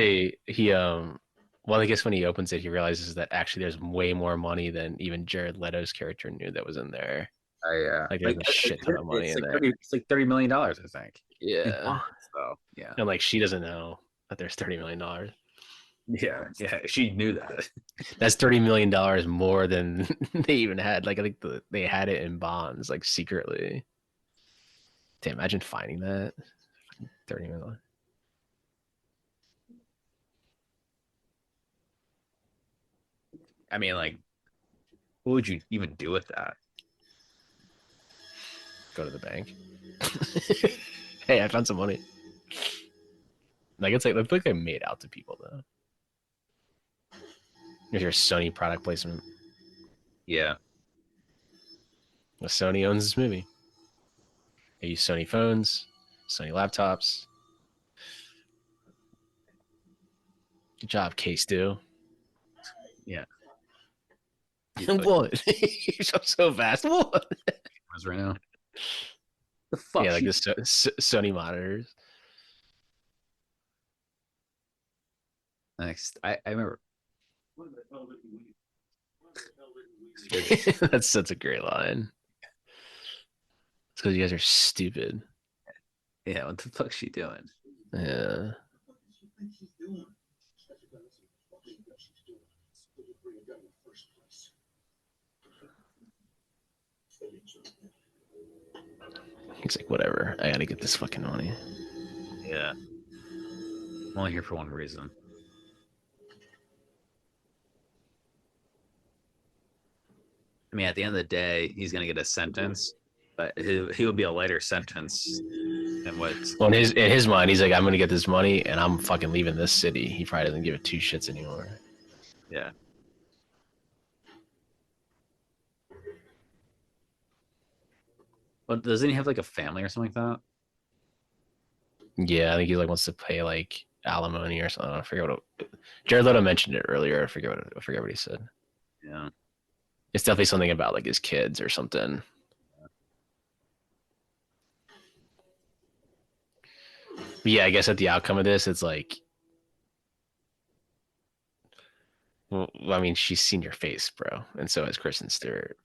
well, I guess when he opens it, he realizes that actually there's way more money than even Jared Leto's character knew that was in there. Yeah. Like there's a shit ton of money in there. It's like $30 million, I think. Yeah. So yeah. And like she doesn't know that there's $30 million. Yeah, she knew that. That's $30 million more than they even had. Like I think they had it in bonds, like secretly. Damn, imagine finding that. 30 million. I mean, like, what would you even do with that? Go to the bank. Hey, I found some money. Like it's like I made out to people though. Here's your Sony product placement. Yeah. Well, Sony owns this movie. They use Sony phones, Sony laptops. Good job, Case Do. Yeah. What? You're so fast. What? Right now. The fuck? Yeah, like the Sony monitors. Next, I remember. That's a great line. It's because you guys are stupid. Yeah, what the fuck's she doing? Yeah. He's like, whatever. I gotta get this fucking money. Yeah. I'm only here for one reason. I mean, at the end of the day, he's gonna get a sentence, but he will be a lighter sentence than what. Well, in his mind, he's like, I'm gonna get this money and I'm fucking leaving this city. He probably doesn't give a two shits anymore. Yeah. But doesn't he have like a family or something like that? Yeah, I think he like wants to pay like alimony or something. I forget what Jared Leto mentioned it earlier. I forget what he said. Yeah. It's definitely something about like his kids or something. But yeah, I guess at the outcome of this, it's like, well, I mean, she's seen your face, bro, and so has Kristen Stewart.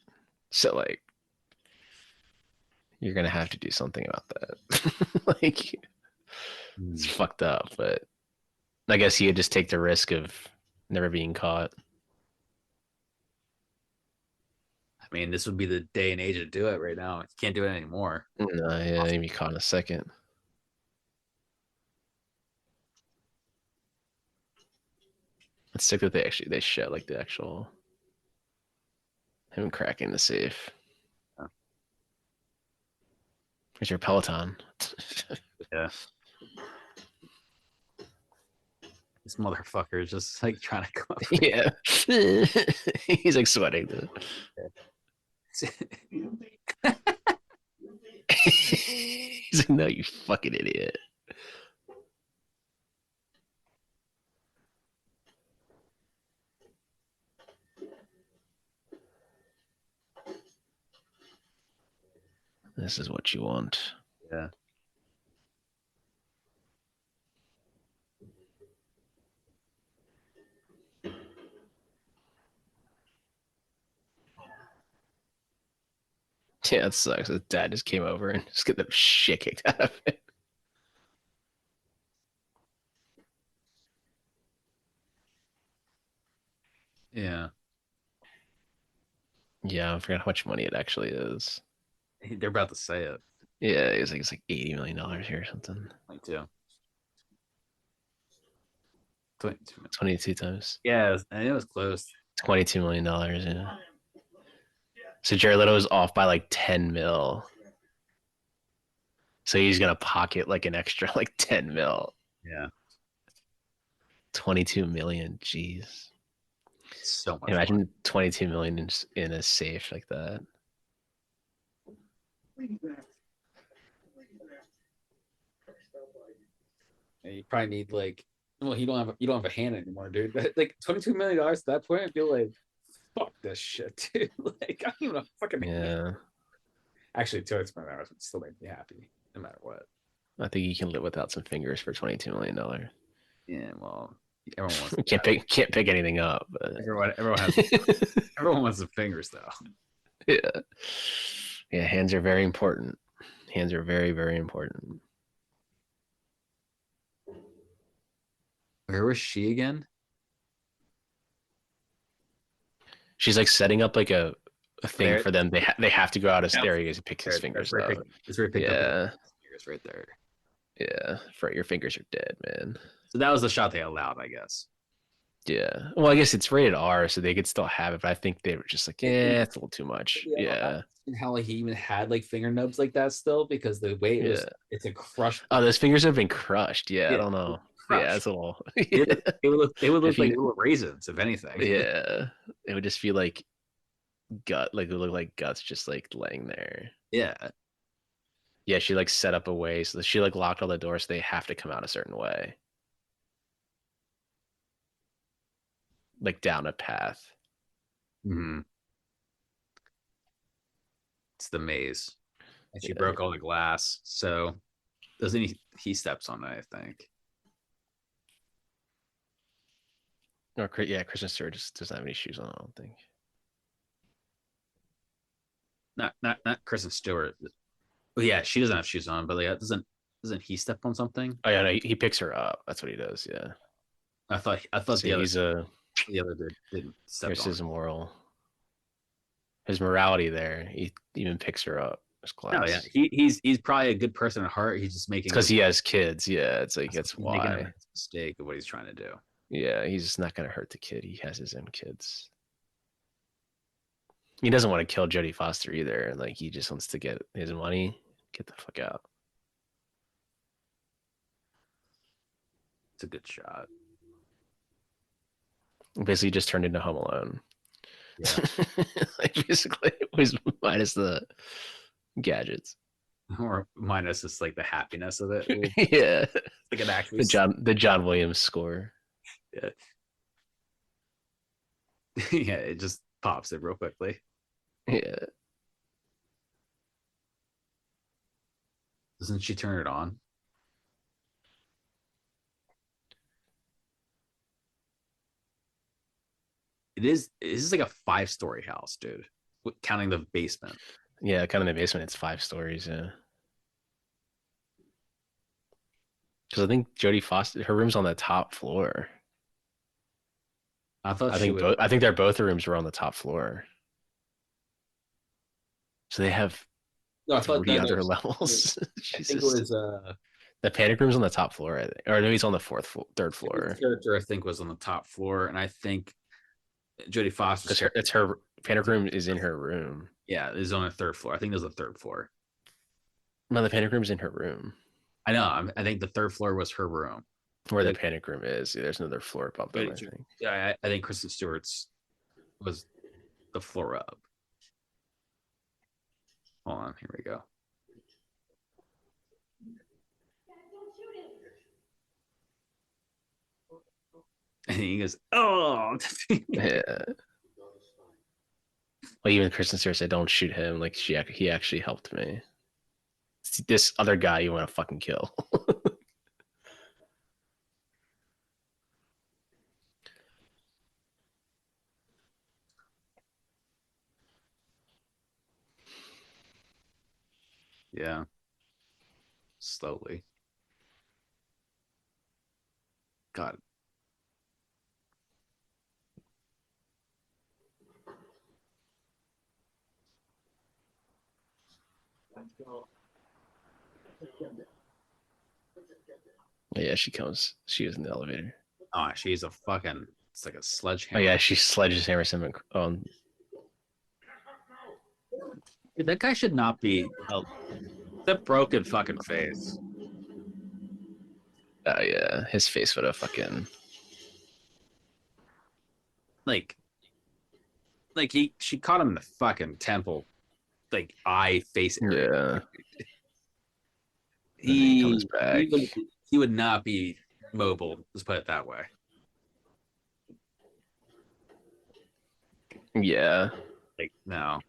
So like, you're gonna have to do something about that. Like, it's fucked up, but I guess you would just take the risk of never being caught. I mean, this would be the day and age to do it right now. You can't do it anymore. No, yeah, you'd be caught in a second. It's sick that they show like the actual him cracking the safe. Yeah. Here's your Peloton. Yeah. This motherfucker is just like trying to come up. Yeah. He's like sweating. He's like, no, you fucking idiot. This is what you want. Yeah. Yeah, it sucks. His dad just came over and just get the shit kicked out of it. Yeah. Yeah, I forgot how much money it actually is. They're about to say it. Yeah, it's like $80 million here or something. Me too. 22. 22 times. Yeah, I know it was close. $22 million, yeah. So Jared Leto is off by like 10 mil. So he's gonna pocket like an extra like 10 mil. Yeah. 22 million, jeez. So much. Imagine money. 22 million in a safe like that. You probably need like, well, you don't have a hand anymore, dude. But like $22 million at that point, I feel like, fuck this shit, dude. Like, I don't even know fucking. Yeah. Actually, $2 million would still make me happy, no matter what. I think you can live without some fingers for $22 million. Yeah, well, everyone wants. Can't pick anything up. But... everyone has. Everyone wants the fingers, though. Yeah. Yeah, hands are very important. Hands are very, very important. Where was she again? She's like setting up like a thing There- for them. They have to go out. Yeah. There he is. He picks his That's fingers where up. it's where he picked up Yeah, his fingers right there. yeah. For your fingers are dead, man. So that was the shot they allowed, I guess. Yeah. Well, I guess it's rated R, so they could still have it. But I think they were just like, yeah, it's a little too much. Yeah. And how like he even had like finger nubs like that still because the way it was, it's a crushed. Oh, those fingers have been crushed. Yeah, Yeah, I don't know. crushed. Yeah, it's a little. It would look If like you- little raisins, if anything. Yeah, it would just feel like gut, like it would look like guts just like laying there. Yeah. Yeah, she like set up a way so she like locked all the doors, so they have to come out a certain way, like down a path. Mm-hmm. It's the maze, and she Yeah. broke all the glass. So doesn't he steps on it? I think. Or yeah, Kristen Stewart just doesn't have any shoes on. I don't think. Not Kristen Stewart. Well, yeah, she doesn't have shoes on, but like doesn't he step on something? Oh yeah, no, he picks her up. That's what he does. Yeah. I thought See, he's the other dude didn't step here's on. his his morality there. He even picks her up. His class. No, yeah, he's probably a good person at heart. He's just making because he has kids. Yeah, it's like that's he's making why. a mistake of what he's trying to do. Yeah, he's just not gonna hurt the kid. He has his own kids. He doesn't want to kill Jodie Foster either. Like he just wants to get his money, get the fuck out. It's a good shot. Basically, just turned into Home Alone. Yeah. Like basically, it was minus the gadgets. Or minus just like the happiness of it. Yeah, Like an actual the John Williams score. Yeah. Yeah, it just pops it real quickly. Yeah, Doesn't she turn it on? This is like a 5-story house, dude. Counting the basement. yeah. Kind of in the basement. It's 5 stories. Yeah. Because I think Jodie Foster, her room's on the top floor. I thought I think I think both rooms were on the top floor. So they have No, I 3 other levels. I think it Jesus. was The panic room's on the top floor, I think. Or maybe it's on the third floor. the character I think was on the top floor, and I think Jodie Foster's Because it's her panic room is in her room. yeah, is on the third floor. I think there's a third floor. No, the panic room's in her room. I know. I think the third floor was her room. Where the Like- panic room is. There's another floor above them, I But- think. Yeah, I think Kristen Stewart's was the floor up. Hold on, here we go. And he goes, "Oh." Yeah. Well, even Kristen Stewart said, "Don't shoot him." Like he actually helped me. This other guy you want to fucking kill. Yeah. Slowly. God. Yeah, she comes. She is in the elevator. Oh, she's a fucking. It's like a Oh sledgehammer. yeah, she sledges hammer someone. Dude, that guy should not be. That broken fucking face. Oh yeah, his face would have fucking. Like she caught him in the fucking temple, like eye face area. Yeah. He comes back. He would not be mobile. Let's put it that way. Yeah. Like no.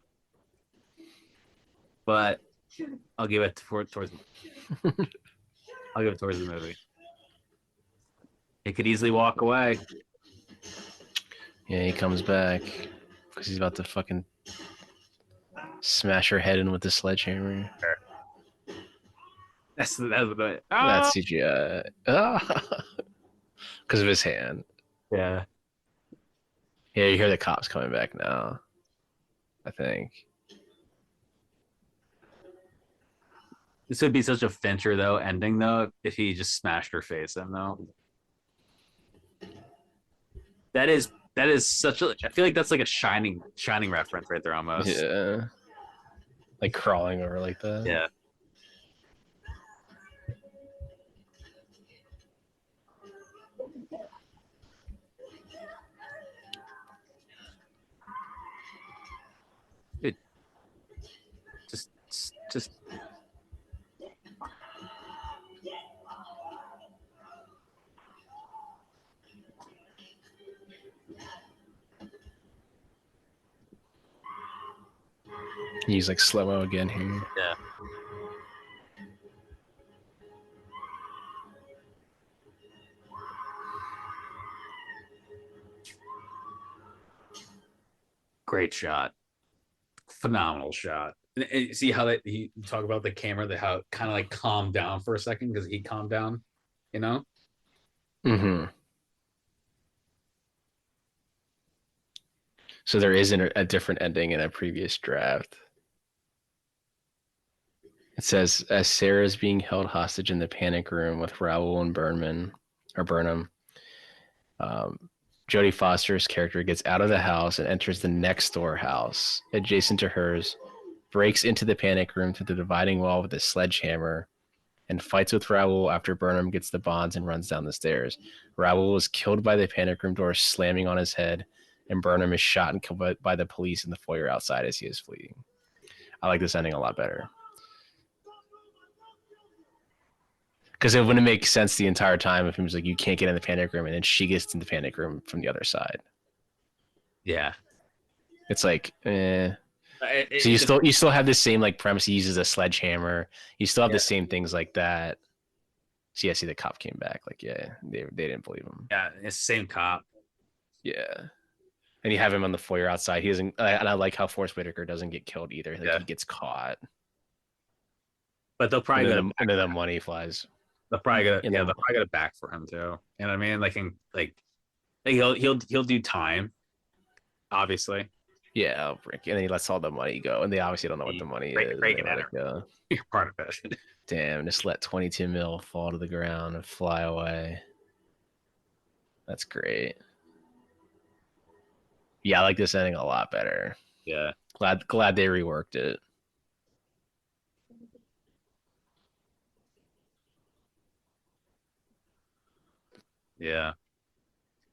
But I'll give it towards. I'll give it towards the movie. It could easily walk away. Yeah, he comes back because he's about to fucking smash her head in with the sledgehammer. That's That's CGI. Because of his hand. yeah. Yeah, you hear the cops coming back now. I think. This would be such a Fincher though ending though if he just smashed her face in though. That is such a. I feel like that's like a shining reference right there almost. Yeah. Like crawling over like that. Yeah. It just He's like slow-mo again here. yeah. Great shot. Phenomenal shot. And see how that he talk about the camera, that how it kind of like calmed down for a second because he calmed down, you know? Mm-hmm. So there isn't a different ending in a previous draft. It says, as Sarah is being held hostage in the panic room with Raoul and Burnham, Jodie Foster's character gets out of the house and enters the next door house adjacent to hers, breaks into the panic room through the dividing wall with a sledgehammer, and fights with Raoul after Burnham gets the bonds and runs down the stairs. Raoul is killed by the panic room door slamming on his head, and Burnham is shot and killed by the police in the foyer outside as he is fleeing. I like this ending a lot better. Because it wouldn't make sense the entire time if he was like, you can't get in the panic room, and then she gets in the panic room from the other side. Yeah. It's like, so you still have the same like premise. He uses a sledgehammer. You still have the same things like that. So yeah, see the cop came back. Like, yeah, they didn't believe him. Yeah, it's the same cop. Yeah. And you have him on the foyer outside. He doesn't, and I like how Forrest Whitaker doesn't get killed either. Like he gets caught. But they'll probably and then the money flies. They'll probably get a back for him too. You know what I mean? Like he'll do time, obviously. Yeah, and then he lets all the money go, and they obviously don't know what the money is. Breaking at You're part of it. Damn, just let 22 mil fall to the ground and fly away. That's great. Yeah, I like this ending a lot better. Yeah. Glad they reworked it. Yeah.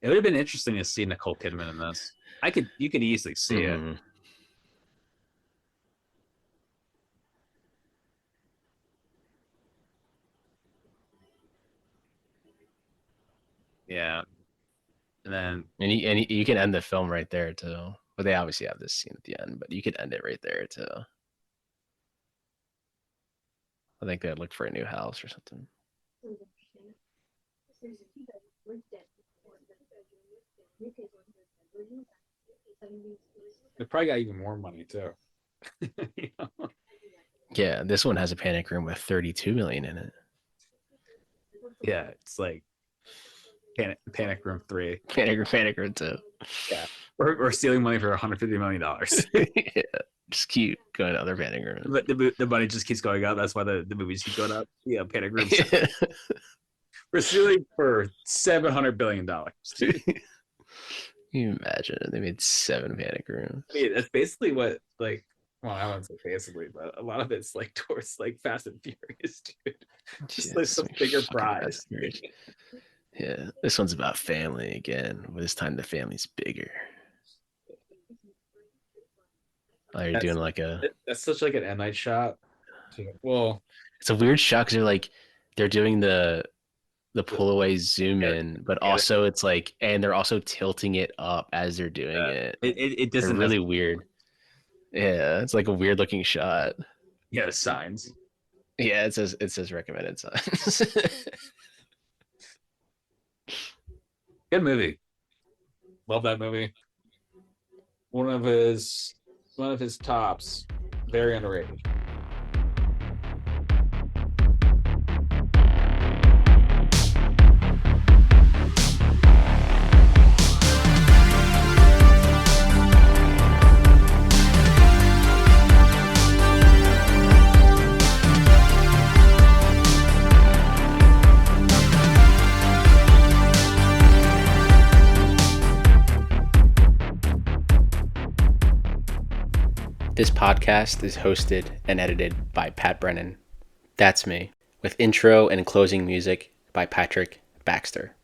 It would have been interesting to see Nicole Kidman in this. You could easily see it. Yeah. And you can end the film right there too. But they obviously have this scene at the end, but you could end it right there too. I think they'd look for a new house or something. they probably got even more money too. You know? Yeah, this one has a panic room with 32 million in it. Yeah, it's like Panic Room 3. Panic Room 2. Yeah. We're stealing money for $150 million. Yeah, just keep going to other panic rooms. But the money just keeps going up. That's why the movies keep going up. Yeah, Panic Room. We're stealing for $700 billion. Can you imagine? They made 7 panic rooms. I mean, that's basically what, like, well, I won't say basically, but a lot of it's like towards like Fast and Furious, dude. Just like some bigger prize. Yeah, this one's about family again, but this time the family's bigger. Oh, you're doing like that's such like an M Night shot. Well, it's a weird shot because they're doing the pull away zoom in, but also it's like, and they're also tilting it up as they're doing it. It doesn't really weird. Yeah, it's like a weird looking shot. Yeah, the signs. Yeah, it says recommended signs. Good movie. Love that movie. One of his tops. Very underrated. This podcast is hosted and edited by Pat Brennan. That's me, with intro and closing music by Patrick Baxter.